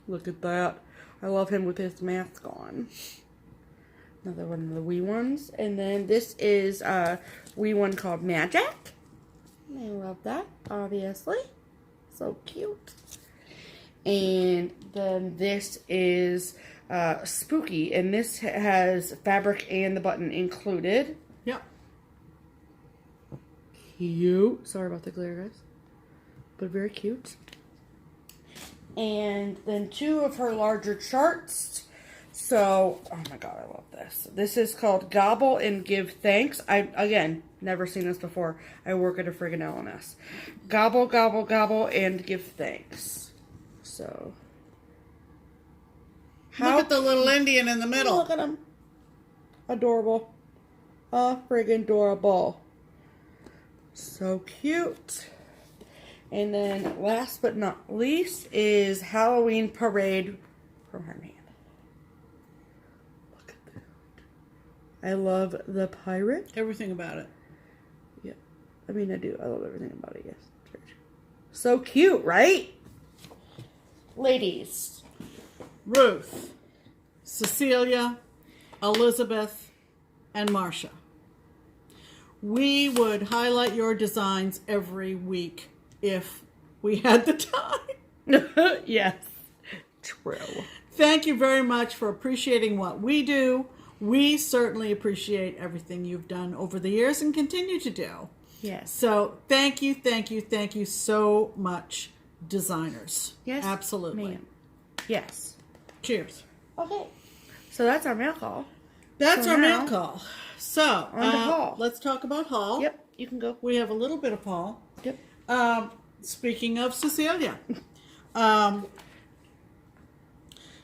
Speaker 2: Look at that. I love him with his mask on. Another one of the wee ones. And then this is a wee one called Magic. I love that, obviously. So cute. And then this is Spooky. And this has fabric and the button included.
Speaker 1: Yep.
Speaker 2: Cute. Sorry about the glare, guys. But very cute. And then 2 of her larger charts. So, oh my God, I love this. This is called Gobble and Give Thanks. Again, never seen this before. I work at a friggin' LNS. Gobble, gobble, gobble, and give thanks. So.
Speaker 1: Look at the little Indian in the middle.
Speaker 2: Look at him. Adorable. Friggin' adorable. So cute. And then last but not least is Halloween Parade from her hand. Look at that. I love the pirate.
Speaker 1: Everything about it.
Speaker 2: Yeah. I mean, I do. I love everything about it, yes. So cute, right? Ladies.
Speaker 1: Ruth, Cecilia, Elizabeth, and Marcia. We would highlight your designs every week if we had the time.
Speaker 2: Yes. True.
Speaker 1: Thank you very much for appreciating what we do. We certainly appreciate everything you've done over the years and continue to do.
Speaker 2: Yes.
Speaker 1: So thank you so much, designers.
Speaker 2: Yes.
Speaker 1: Absolutely.
Speaker 2: Ma'am. Yes.
Speaker 1: Cheers.
Speaker 2: Okay. So that's our mail call.
Speaker 1: That's
Speaker 2: So
Speaker 1: our
Speaker 2: now-
Speaker 1: mail call. So
Speaker 2: On to haul.
Speaker 1: let's talk about haul.
Speaker 2: Yep. You can go.
Speaker 1: We have a little bit of haul.
Speaker 2: Yep.
Speaker 1: Speaking of Cecilia,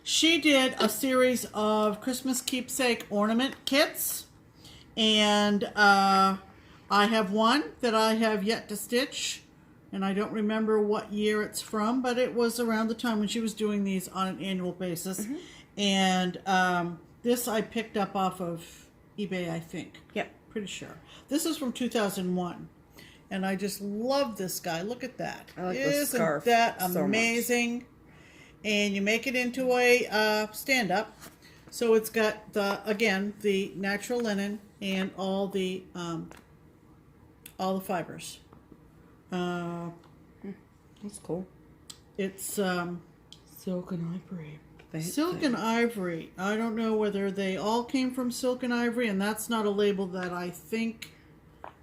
Speaker 1: she did a series of Christmas keepsake ornament kits, and I have one that I have yet to stitch, and I don't remember what year it's from, but it was around the time when she was doing these on an annual basis. And this I picked up off of eBay, I think.
Speaker 2: Yep.
Speaker 1: Pretty sure. This is from 2001. And I just love this guy. Look at that.
Speaker 2: I like the scarf.
Speaker 1: Isn't that
Speaker 2: so
Speaker 1: amazing?
Speaker 2: much.
Speaker 1: And you make it into a stand-up. So it's got, the natural linen and all the fibers.
Speaker 2: That's cool.
Speaker 1: It's
Speaker 2: Silk and ivory.
Speaker 1: silk and ivory. I don't know whether they all came from silk and ivory, and that's not a label that I think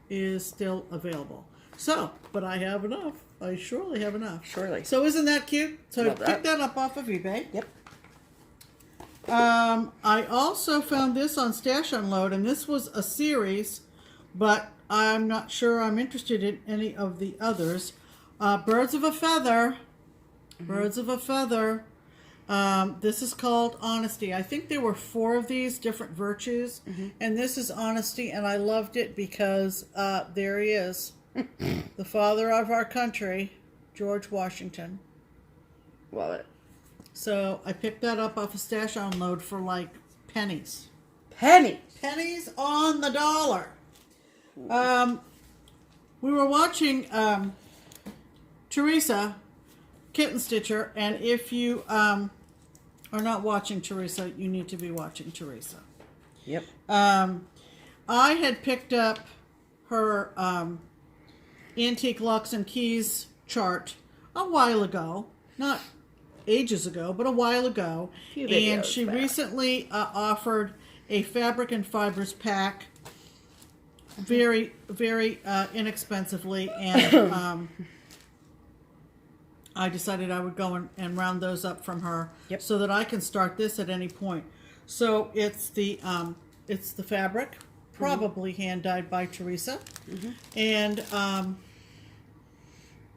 Speaker 1: is still available. So, but I have enough. I surely have enough.
Speaker 2: Surely.
Speaker 1: So isn't that cute? So
Speaker 2: Love
Speaker 1: I picked that up off of eBay.
Speaker 2: Yep.
Speaker 1: I also found this on Stash Unload, and this was a series, but I'm not sure I'm interested in any of the others. Birds of a Feather. Birds of a Feather. This is called Honesty. I think there were 4 of these different virtues, and this is Honesty, and I loved it because there he is, the father of our country, George Washington.
Speaker 2: Love it.
Speaker 1: So I picked that up off a Stash Unload for like pennies.
Speaker 2: Pennies
Speaker 1: On the dollar. We were watching Theresa, KittenStitcher, and if you are not watching Theresa, you need to be watching Theresa.
Speaker 2: Yep.
Speaker 1: I had picked up her Antique Locks and Keys chart a while ago, not ages ago, but a while ago,
Speaker 2: Few
Speaker 1: and
Speaker 2: videos
Speaker 1: she
Speaker 2: back.
Speaker 1: recently offered a fabric and fibers pack very, very inexpensively, and I decided I would go and round those up from her, so that I can start this at any point. So it's the fabric, probably hand dyed by Theresa, and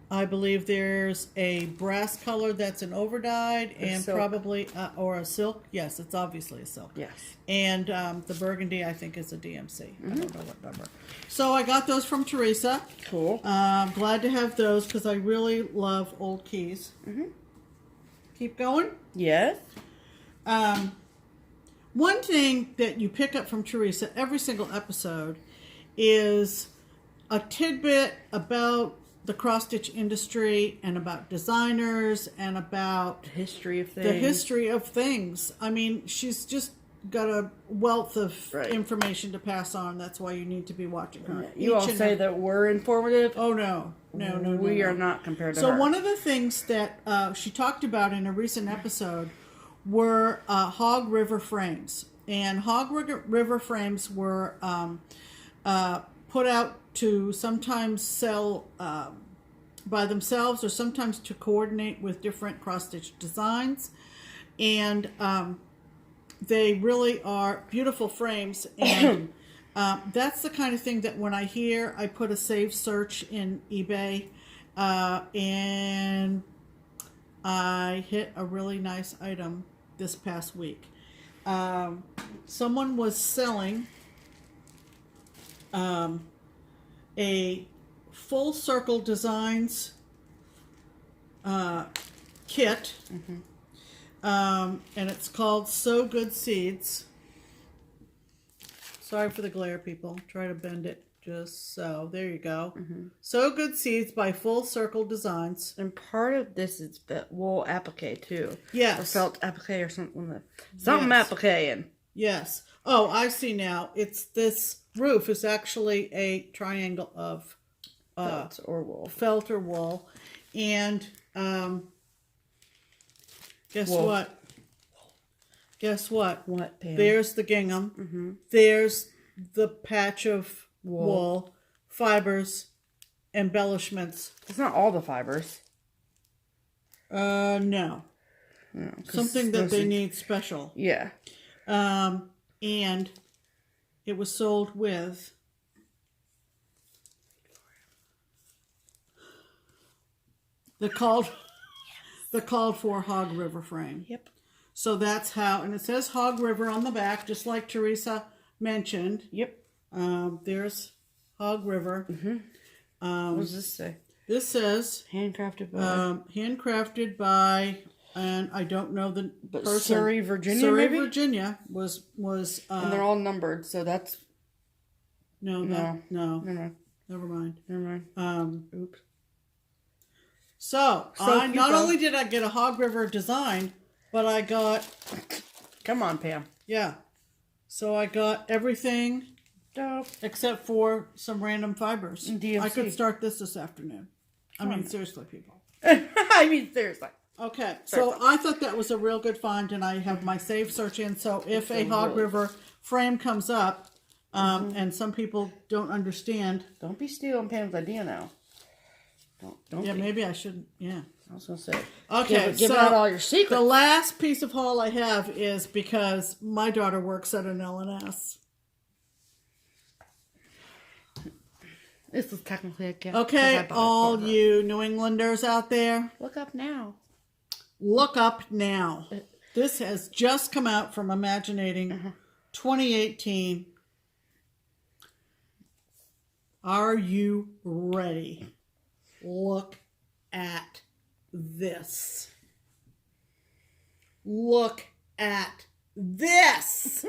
Speaker 1: I believe there's a brass color that's an overdyed, and
Speaker 2: silk.
Speaker 1: probably or a silk. Yes, it's obviously a silk.
Speaker 2: Yes.
Speaker 1: And the burgundy, I think, is a DMC. I don't know what number. So I got those from Theresa.
Speaker 2: Cool.
Speaker 1: Glad to have those because I really love old keys. Keep going.
Speaker 2: Yes.
Speaker 1: One thing that you pick up from Theresa every single episode is a tidbit about the cross-stitch industry and about designers and about
Speaker 2: The history of things.
Speaker 1: the history of things. I mean, she's just got a wealth of
Speaker 2: Right.
Speaker 1: information to pass on. That's why you need to be watching her.
Speaker 2: You all say that we're informative.
Speaker 1: Oh, no. No.
Speaker 2: We are not compared to
Speaker 1: So
Speaker 2: her.
Speaker 1: one of the things that she talked about in a recent episode were Hog River frames. And Hog River frames were put out to sometimes sell by themselves or sometimes to coordinate with different cross-stitch designs. And they really are beautiful frames. And that's the kind of thing that when I hear, I put a save search in eBay and I hit a really nice item this past week. Someone was selling a Full Circle Designs kit, and it's called So Good Seeds. Sorry for the glare, people. Try to bend it just so. There you go. So Good Seeds by Full Circle Designs.
Speaker 2: And part of this is wool applique too.
Speaker 1: Yes.
Speaker 2: Or felt applique or something. Something
Speaker 1: Yes.
Speaker 2: applique.
Speaker 1: Yes. Oh, I see now. It's this roof is actually a triangle of
Speaker 2: Felt or wool.
Speaker 1: felt or wool. And guess
Speaker 2: Wool.
Speaker 1: what? Guess what?
Speaker 2: What, Pam?
Speaker 1: There's the gingham. There's the patch of wool, fibers, embellishments.
Speaker 2: It's not all the fibers.
Speaker 1: No.
Speaker 2: No, 'cause
Speaker 1: Something that
Speaker 2: those
Speaker 1: they
Speaker 2: are-
Speaker 1: need special.
Speaker 2: Yeah.
Speaker 1: And it was sold with the called for Hog River frame.
Speaker 2: Yep.
Speaker 1: So that's how, and it says Hog River on the back, just like Theresa mentioned.
Speaker 2: Yep.
Speaker 1: There's Hog River.
Speaker 2: What does this say?
Speaker 1: This says
Speaker 2: Handcrafted by.
Speaker 1: handcrafted by and I don't know the person.
Speaker 2: Surrey, Virginia,
Speaker 1: Surrey,
Speaker 2: maybe?
Speaker 1: Virginia was.
Speaker 2: And they're all numbered, so that's...
Speaker 1: No. Never mind.
Speaker 2: Oops.
Speaker 1: So I not only did I get a Hog River design, but I got...
Speaker 2: Come on, Pam.
Speaker 1: Yeah. So I got everything except for some random fibers.
Speaker 2: DMC.
Speaker 1: I could start this afternoon. I mean, seriously, people.
Speaker 2: I mean, seriously.
Speaker 1: Okay, so I thought that was a real good find, and I have my save search in. So if a Hog River frame comes up, and some people don't understand,
Speaker 2: don't be stealing Pam's idea now. Don't.
Speaker 1: Yeah,
Speaker 2: be.
Speaker 1: maybe I shouldn't. Yeah,
Speaker 2: I was gonna say.
Speaker 1: Okay,
Speaker 2: give out all your secrets.
Speaker 1: The last piece of haul I have is because my daughter works at an L&S.
Speaker 2: This is technically a gift.
Speaker 1: Okay, all you New Englanders out there,
Speaker 2: look up now.
Speaker 1: Look up now. This has just come out from Imaginating 2018. Are you ready? Look at this. Look at this.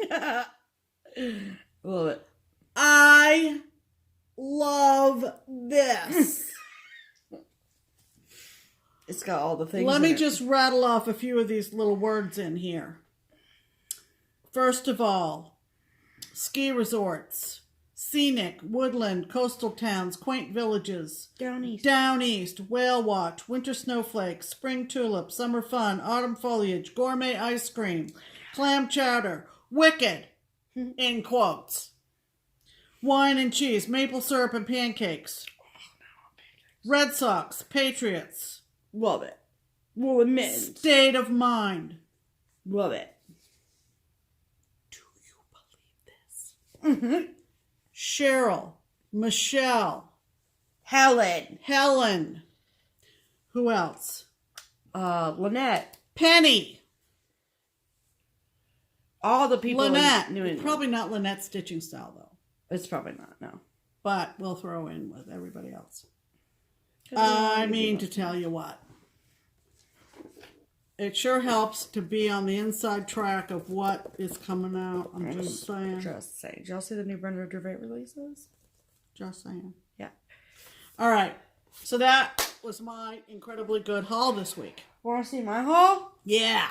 Speaker 2: Love it.
Speaker 1: I love this.
Speaker 2: It's got all the things.
Speaker 1: Let me just rattle off a few of these little words in here. First of all, ski resorts, scenic, woodland, coastal towns, quaint villages.
Speaker 2: Down east.
Speaker 1: Down east, whale watch, winter snowflakes, spring tulips, summer fun, autumn foliage, gourmet ice cream, clam chowder, wicked, in quotes. Wine and cheese, maple syrup and pancakes. Red Sox, Patriots.
Speaker 2: Love it. Well, mittens.
Speaker 1: State of mind.
Speaker 2: Love it.
Speaker 1: Do you believe this? Cheryl, Michelle, Helen. Who else?
Speaker 2: Lynette.
Speaker 1: Penny.
Speaker 2: All the people
Speaker 1: Lynette.
Speaker 2: in New England.
Speaker 1: Probably not Lynette's stitching style, though.
Speaker 2: It's probably not, no.
Speaker 1: But we'll throw in with everybody else. I mean, to tell you what. It sure helps to be on the inside track of what is coming out. I'm just saying.
Speaker 2: Just saying. Did y'all see the new Brenda Gervais releases?
Speaker 1: Just saying.
Speaker 2: Yeah.
Speaker 1: All right. So that was my incredibly good haul this week.
Speaker 2: Want to see my haul?
Speaker 1: Yeah.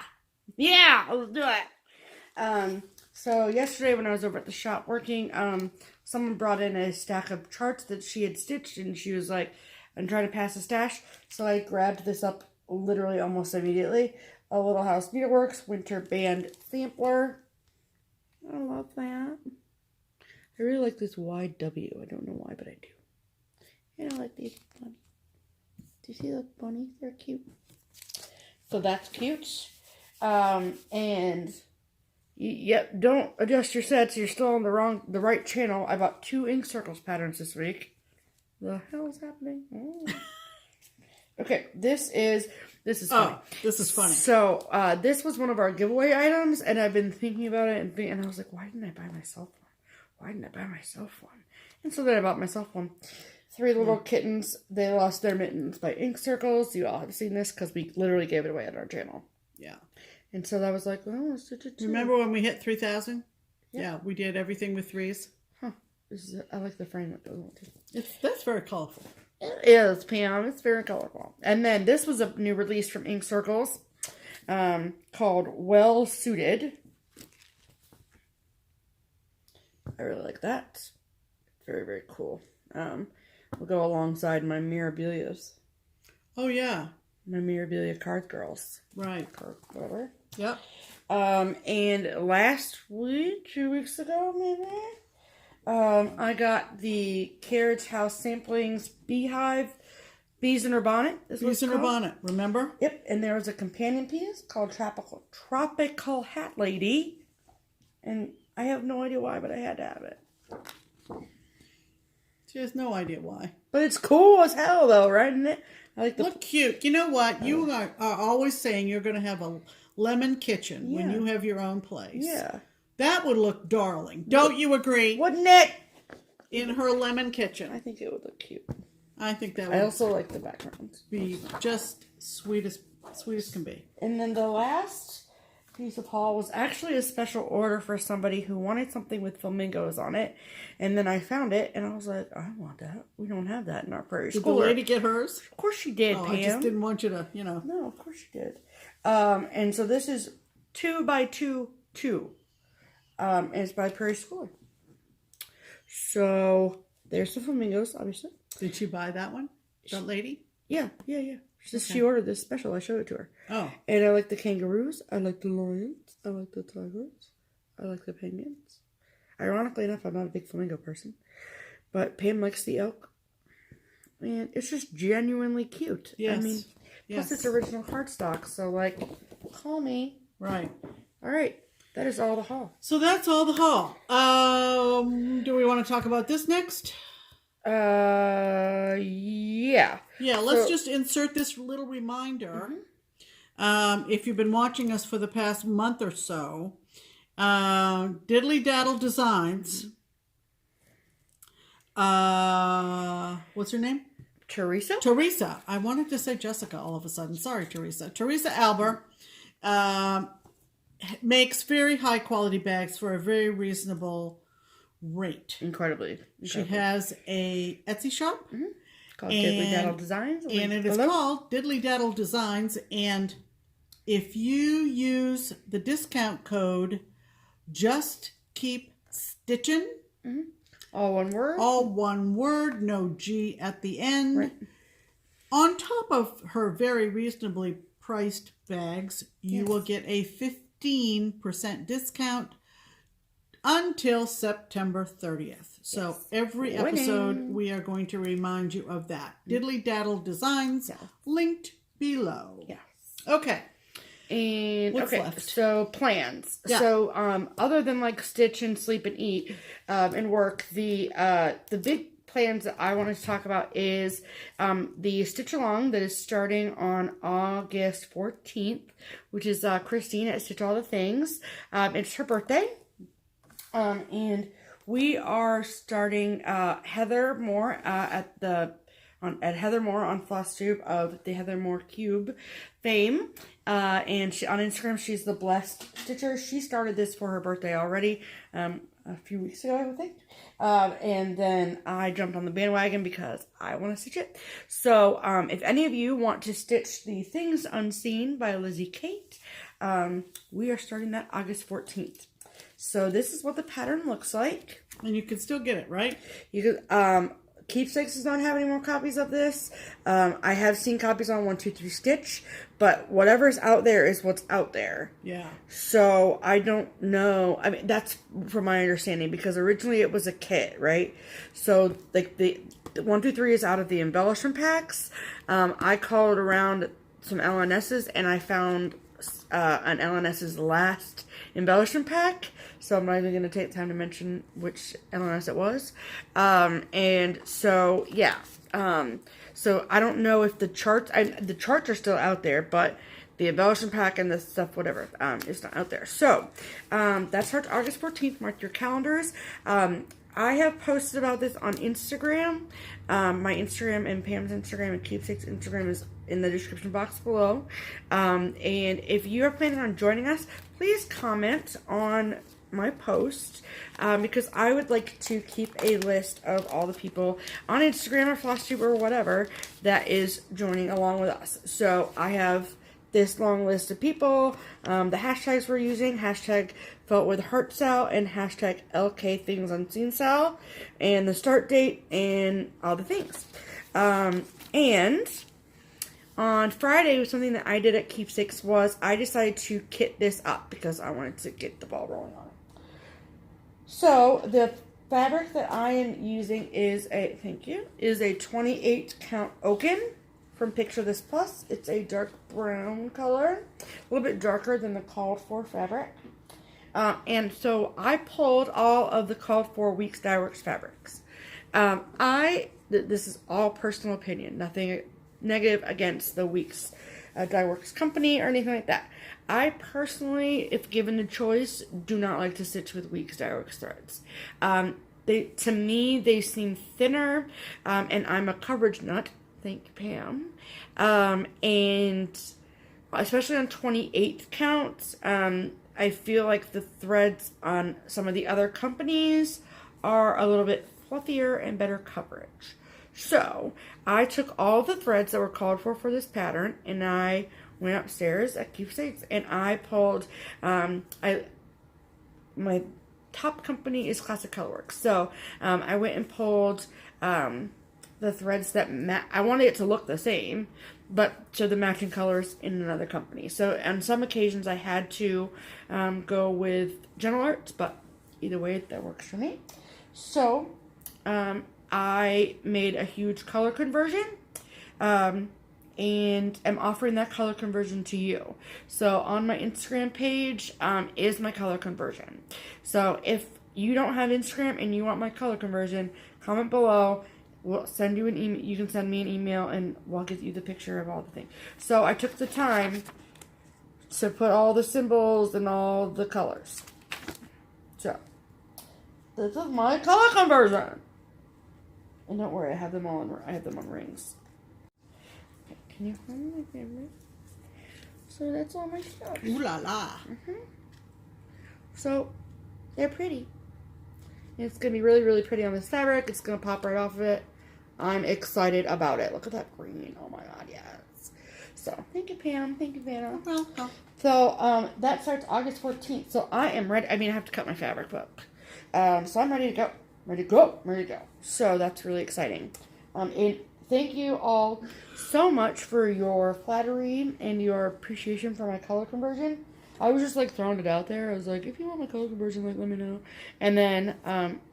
Speaker 2: Yeah, let's do it. So yesterday when I was over at the shop working, someone brought in a stack of charts that she had stitched, and she was like, I'm trying to pass a stash. So I grabbed this up literally almost immediately. A Little House Needleworks Winter Band Sampler. I love that. I really like this wide W. I don't know why, but I do. And I like these bunnies. Do you see the bunnies? They're cute. So that's cute. And yep, don't adjust your sets. You're still on the right channel. I bought 2 ink circles patterns this week. The hell is happening? Oh. Okay, this is funny.
Speaker 1: Oh, this is funny.
Speaker 2: So, this was one of our giveaway items, and I've been thinking about it, and I was like, why didn't I buy myself one? And so then I bought myself one. 3 little kittens. They lost their mittens by ink circles. You all have seen this because we literally gave it away on our channel.
Speaker 1: Yeah.
Speaker 2: And so that was like, oh, let's do it.
Speaker 1: Remember when we hit 3,000? Yeah, we did everything with 3s.
Speaker 2: Huh. I like the frame that goes on too.
Speaker 1: That's very colorful.
Speaker 2: It is, Pam. It's very colorful. And then this was a new release from Ink Circles called Well Suited. I really like that. Very, very cool. Will go alongside my Mirabilias.
Speaker 1: Oh, yeah.
Speaker 2: My Mirabilia Card Girls.
Speaker 1: Right.
Speaker 2: Or whatever.
Speaker 1: Yep.
Speaker 2: And last week, 2 weeks ago, maybe, I got the Carriage House Samplings Beehive Bees in Her Bonnet.
Speaker 1: Bees in Her Bonnet, remember?
Speaker 2: Yep, and there was a companion piece called Tropical Hat Lady. And I have no idea why, but I had to have it.
Speaker 1: She has no idea why.
Speaker 2: But it's cool as hell, though, right? Isn't it? I like the
Speaker 1: Look cute. You know what? You are always saying you're going to have a lemon kitchen when you have your own place.
Speaker 2: Yeah.
Speaker 1: That would look darling. Don't you agree?
Speaker 2: Wouldn't it?
Speaker 1: In her lemon kitchen.
Speaker 2: I think it would look cute.
Speaker 1: I think that
Speaker 2: I
Speaker 1: would
Speaker 2: also like the background.
Speaker 1: be just sweet as Sweet as can be.
Speaker 2: And then the last piece of haul was actually a special order for somebody who wanted something with flamingos on it. And then I found it, and I was like, I want that. We don't have that in our prairie
Speaker 1: Did
Speaker 2: school.
Speaker 1: the lady get hers?
Speaker 2: Of course she did, Pam.
Speaker 1: I just didn't want you to,
Speaker 2: No, of course she did. And so this is 2x2. And it's by Prairie Schooler. So there's the flamingos, obviously.
Speaker 1: Did she buy that one? That lady?
Speaker 2: Yeah. She ordered this special. I showed it to her.
Speaker 1: Oh.
Speaker 2: And I like the kangaroos. I like the lions. I like the tigers. I like the penguins. Ironically enough, I'm not a big flamingo person. But Pam likes the elk. And it's just genuinely cute.
Speaker 1: Yes.
Speaker 2: I mean, plus it's original cardstock. So, like, call me.
Speaker 1: Right.
Speaker 2: All right. That is all the haul.
Speaker 1: So that's all the haul. Do we want to talk about this next?
Speaker 2: Yeah.
Speaker 1: Yeah, let's just insert this little reminder. If you've been watching us for the past month or so, Diddly Daddle Designs. What's her name?
Speaker 2: Theresa?
Speaker 1: Theresa. I wanted to say Jessica all of a sudden. Sorry, Theresa. Theresa Alber makes very high quality bags for a very reasonable rate.
Speaker 2: Incredibly.
Speaker 1: She has a Etsy shop
Speaker 2: called Diddly Daddle Designs.
Speaker 1: And it is called Diddly Daddle Designs. And if you use the discount code JustKeepStitchin,
Speaker 2: all one word.
Speaker 1: All one word, no G at the end.
Speaker 2: Right.
Speaker 1: On top of her very reasonably priced bags, you will get a 15% discount until September 30th. So every episode we are going to remind you of that. Diddly Daddle Designs, linked below.
Speaker 2: Yes.
Speaker 1: Okay.
Speaker 2: And
Speaker 1: what's left?
Speaker 2: So plans.
Speaker 1: Yeah.
Speaker 2: So other than like stitch and sleep and eat and work, the big plans that I wanted to talk about is the Stitch Along that is starting on August 14th, which is Christine at Stitch All the Things. It's her birthday. And we are starting Heather Moore at Heather Moore on FlossTube of the Heather Moore Cube fame. And on Instagram, she's the Blessed Stitcher. She started this for her birthday already a few weeks ago, I think. And then I jumped on the bandwagon because I want to stitch it. So if any of you want to stitch the Things Unseen by Lizzie Kate, we are starting that August 14th. So this is what the pattern looks like.
Speaker 1: And you can still get it, right?
Speaker 2: You could, Keepsakes does not have any more copies of this. I have seen copies on 123 Stitch, but whatever's out there is what's out there.
Speaker 1: Yeah.
Speaker 2: So I don't know. I mean, that's from my understanding because originally it was a kit, right? So like the 123 is out of the embellishment packs. I called around some LNSs and I found an LNS's last embellishment pack. So I'm not even going to take time to mention which LNS it was. And so, yeah. So I don't know if the charts are still out there, but the embellishment pack and the stuff, whatever, is not out there. So that starts August 14th. Mark your calendars. I have posted about this on Instagram. My Instagram and Pam's Instagram and Keepsakes Instagram is in the description box below. And if you are planning on joining us, please comment on my post because I would like to keep a list of all the people on Instagram or FlossTube or whatever that is joining along with us. So I have this long list of people, the hashtags we're using, hashtag Felt with Heart Sal and hashtag LK Things Unseen Sal, and the start date and all the things. And on Friday, something that I did at Keepsakes was I decided to kit this up because I wanted to get the ball rolling on it. So the fabric that I am using is a 28 count Oaken from Picture This Plus. It's a dark brown color, a little bit darker than the called for fabric. And so I pulled all of the called for Weeks Dye Works fabrics. This is all personal opinion, nothing negative against the Weeks Dye Works company or anything like that. I personally, if given the choice, do not like to stitch with Weeks Dye Works threads. To me, they seem thinner, and I'm a coverage nut. Thank you, Pam. And especially on 28th count, I feel like the threads on some of the other companies are a little bit fluffier and better coverage. So I took all the threads that were called for this pattern, and I went upstairs at Keepsakes, and I pulled, my top company is Classic Colorworks. So I went and pulled the threads that I wanted it to look the same, but to the matching colors in another company. So on some occasions I had to go with Gentle Arts, but either way that works for me. So I made a huge color conversion, and I'm offering that color conversion to you. So on my Instagram page is my color conversion. So if you don't have Instagram and you want my color conversion, comment below. We'll send you an email. You can send me an email and we'll get you the picture of all the things. So I took the time to put all the symbols and all the colors. So this is my color conversion. And don't worry, I have them on rings. Okay, can you find my favorite? So that's all my stuff.
Speaker 1: Ooh la la.
Speaker 2: So they're pretty. It's gonna be really, really pretty on this fabric. It's gonna pop right off of it. I'm excited about it. Look at that green. Oh my god, yes. So thank you, Pam. Thank you, Vanna.
Speaker 1: Welcome.
Speaker 2: So that starts August 14th. So I am ready. I mean, I have to cut my fabric, but so I'm ready to go. Ready to go. So that's really exciting. And thank you all so much for your flattery and your appreciation for my color conversion. I was just like throwing it out there. I was like, if you want my color conversion, like let me know. And then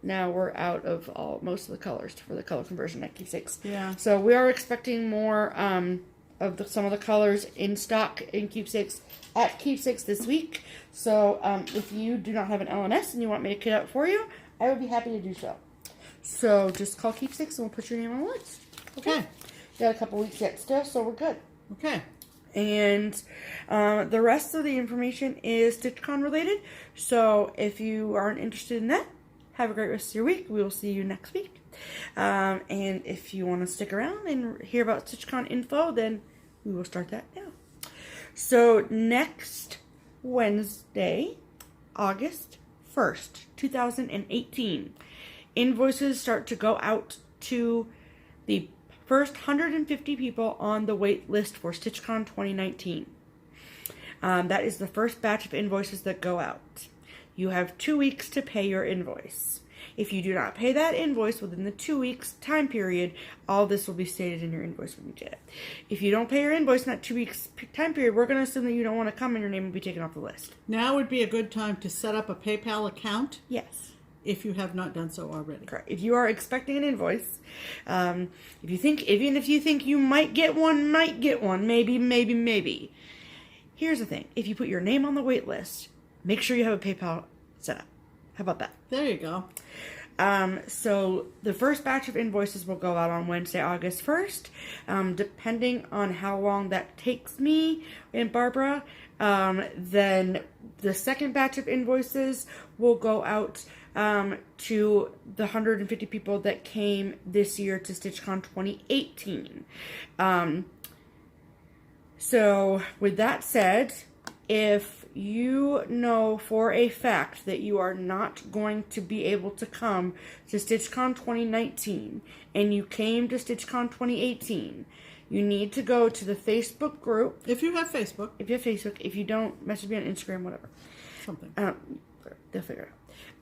Speaker 2: now we're out of most of the colors for the color conversion at Keepsakes.
Speaker 1: Yeah.
Speaker 2: So we are expecting more of some of the colors in stock in Keepsakes at Keepsakes this week. So if you do not have an LNS and you want me to kit out for you, I would be happy to do so. So just call Keepsakes and we'll put your name on the list.
Speaker 1: Okay.
Speaker 2: Got a couple weeks yet still, so we're good.
Speaker 1: Okay.
Speaker 2: And the rest of the information is StitchCon related. So if you aren't interested in that, have a great rest of your week. We will see you next week. And if you want to stick around and hear about StitchCon info, then we will start that now. So next Wednesday, August 1st, 2018, invoices start to go out to the first 150 people on the wait list for StitchCon 2019. That is the first batch of invoices that go out. You have 2 weeks to pay your invoice. If you do not pay that invoice within the 2 weeks time period, all this will be stated in your invoice when you get it. If you don't pay your invoice in that 2 weeks time period, we're going to assume that you don't want to come and your name will be taken off the list.
Speaker 1: Now would be a good time to set up a PayPal account.
Speaker 2: Yes.
Speaker 1: If you have not done so already.
Speaker 2: Correct. If you are expecting an invoice, even if you think you might get one, maybe. Here's the thing. If you put your name on the wait list, make sure you have a PayPal set up. How about that?
Speaker 1: There you go.
Speaker 2: So the first batch of invoices will go out on Wednesday, August 1st. Depending on how long that takes me and Barbara, then the second batch of invoices will go out to the 150 people that came this year to StitchCon 2018. So with that said, if you know for a fact that you are not going to be able to come to StitchCon 2019 and you came to StitchCon 2018, you need to go to the Facebook group.
Speaker 1: If you have Facebook.
Speaker 2: If you don't, message me on Instagram, whatever.
Speaker 1: Something.
Speaker 2: They'll figure it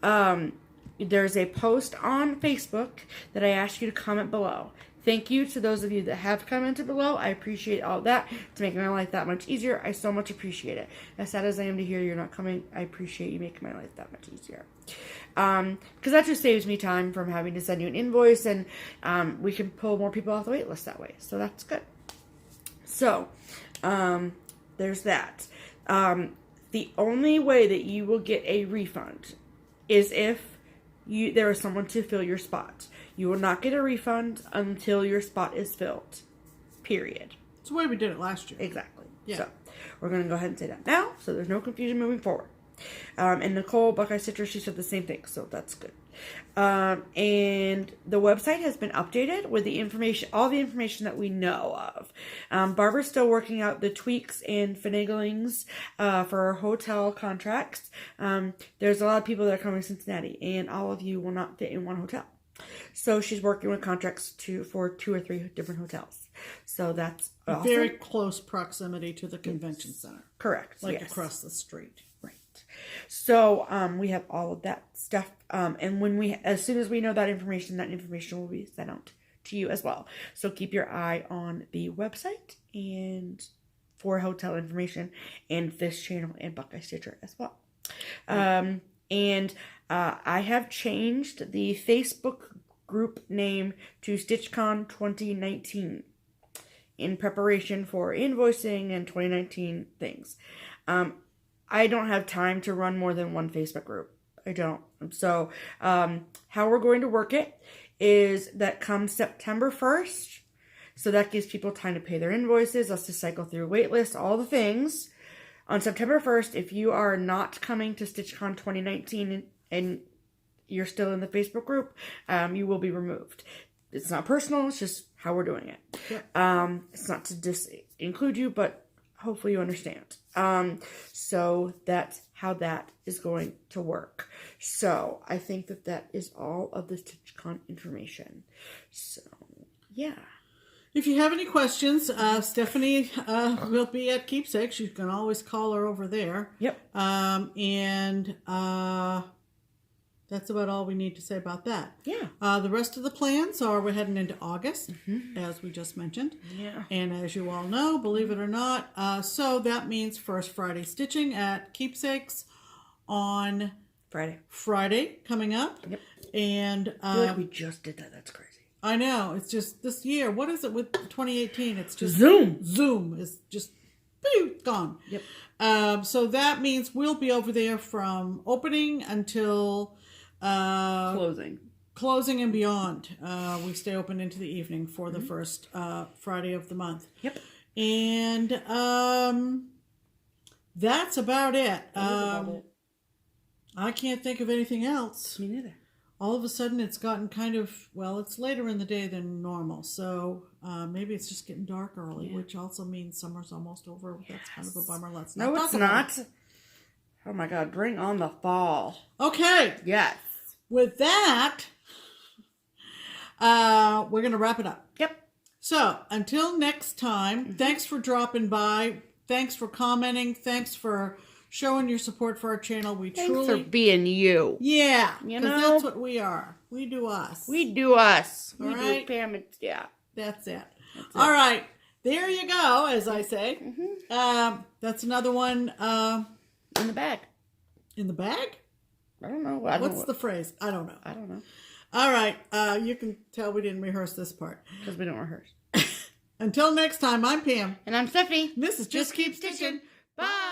Speaker 2: out. There's a post on Facebook that I ask you to comment below. Thank you to those of you that have commented below. I appreciate all that. It's making my life that much easier. I so much appreciate it. As sad as I am to hear you're not coming, I appreciate you making my life that much easier. Because that just saves me time from having to send you an invoice, and we can pull more people off the wait list that way. So that's good. So, there's that. The only way that you will get a refund is if there is someone to fill your spot. You will not get a refund until your spot is filled. Period.
Speaker 1: It's the way we did it last year.
Speaker 2: Exactly.
Speaker 1: Yeah.
Speaker 2: So, we're going to go ahead and say that now, so there's no confusion moving forward. And Nicole, Buckeye Stitcher, she said the same thing, so that's good. And the website has been updated with the information, all the information that we know of. Barbara's still working out the tweaks and finaglings for our hotel contracts. There's a lot of people that are coming to Cincinnati, and all of you will not fit in one hotel. So she's working with contracts for 2 or 3 different hotels. So that's awesome.
Speaker 1: Very close proximity to the convention center.
Speaker 2: Correct.
Speaker 1: Like
Speaker 2: yes.
Speaker 1: across the street.
Speaker 2: Right. So we have all of that stuff. And as soon as we know that information will be sent out to you as well. So keep your eye on the website and for hotel information and this channel and Buckeye Stitcher as well. And I have changed the Facebook group name to StitchCon 2019 in preparation for invoicing and 2019 things. I don't have time to run more than one Facebook group. I don't. So how we're going to work it is that comes September 1st, so that gives people time to pay their invoices, us to cycle through waitlist, all the things. On September 1st, if you are not coming to StitchCon 2019 and you're still in the Facebook group, you will be removed. It's not personal, it's just how we're doing it. Yeah. It's not to include you, but hopefully you understand. So that's how that is going to work. So I think that is all of the StitchCon information. So, yeah.
Speaker 1: If you have any questions, Stephanie will be at Keepsakes. You can always call her over there.
Speaker 2: Yep.
Speaker 1: And that's about all we need to say about that.
Speaker 2: Yeah.
Speaker 1: The rest of the plans are we're heading into August, as we just mentioned.
Speaker 2: Yeah.
Speaker 1: And as you all know, believe it or not, so that means First Friday Stitching at Keepsakes on Friday coming up.
Speaker 2: Yep.
Speaker 1: And
Speaker 2: I feel like we just did that. That's crazy.
Speaker 1: I know. It's just this year. What is it with 2018? It's just
Speaker 2: Zoom.
Speaker 1: Zoom is just gone.
Speaker 2: Yep.
Speaker 1: So that means we'll be over there from opening until closing and beyond. We stay open into the evening for the first Friday of the month.
Speaker 2: Yep.
Speaker 1: And that's about it. I can't think of anything else.
Speaker 2: Me neither.
Speaker 1: All of a sudden it's gotten kind of, well, it's later in the day than normal. So maybe it's just getting dark early, which also means summer's almost over. Yes. That's kind of a bummer. Let's not talk about it.
Speaker 2: Oh my God, bring on the fall.
Speaker 1: Okay.
Speaker 2: Yes.
Speaker 1: With that, we're going to wrap it up.
Speaker 2: Yep.
Speaker 1: So until next time, thanks for dropping by. Thanks for commenting. Thanks for showing your support for our channel.
Speaker 2: Thanks for being you.
Speaker 1: Yeah.
Speaker 2: You know?
Speaker 1: That's what we are. We do us.
Speaker 2: We do us.
Speaker 1: All
Speaker 2: we
Speaker 1: right?
Speaker 2: do Pam. Yeah.
Speaker 1: That's it. All right. There you go, as I say. That's another one.
Speaker 2: In the bag.
Speaker 1: In the bag?
Speaker 2: I don't know.
Speaker 1: What's the phrase? I don't know.
Speaker 2: I don't know.
Speaker 1: All right. You can tell we didn't rehearse this part.
Speaker 2: Because we don't rehearse.
Speaker 1: Until next time, I'm Pam.
Speaker 2: And I'm Stephanie.
Speaker 1: This is Just Keep Stitching.
Speaker 2: Bye.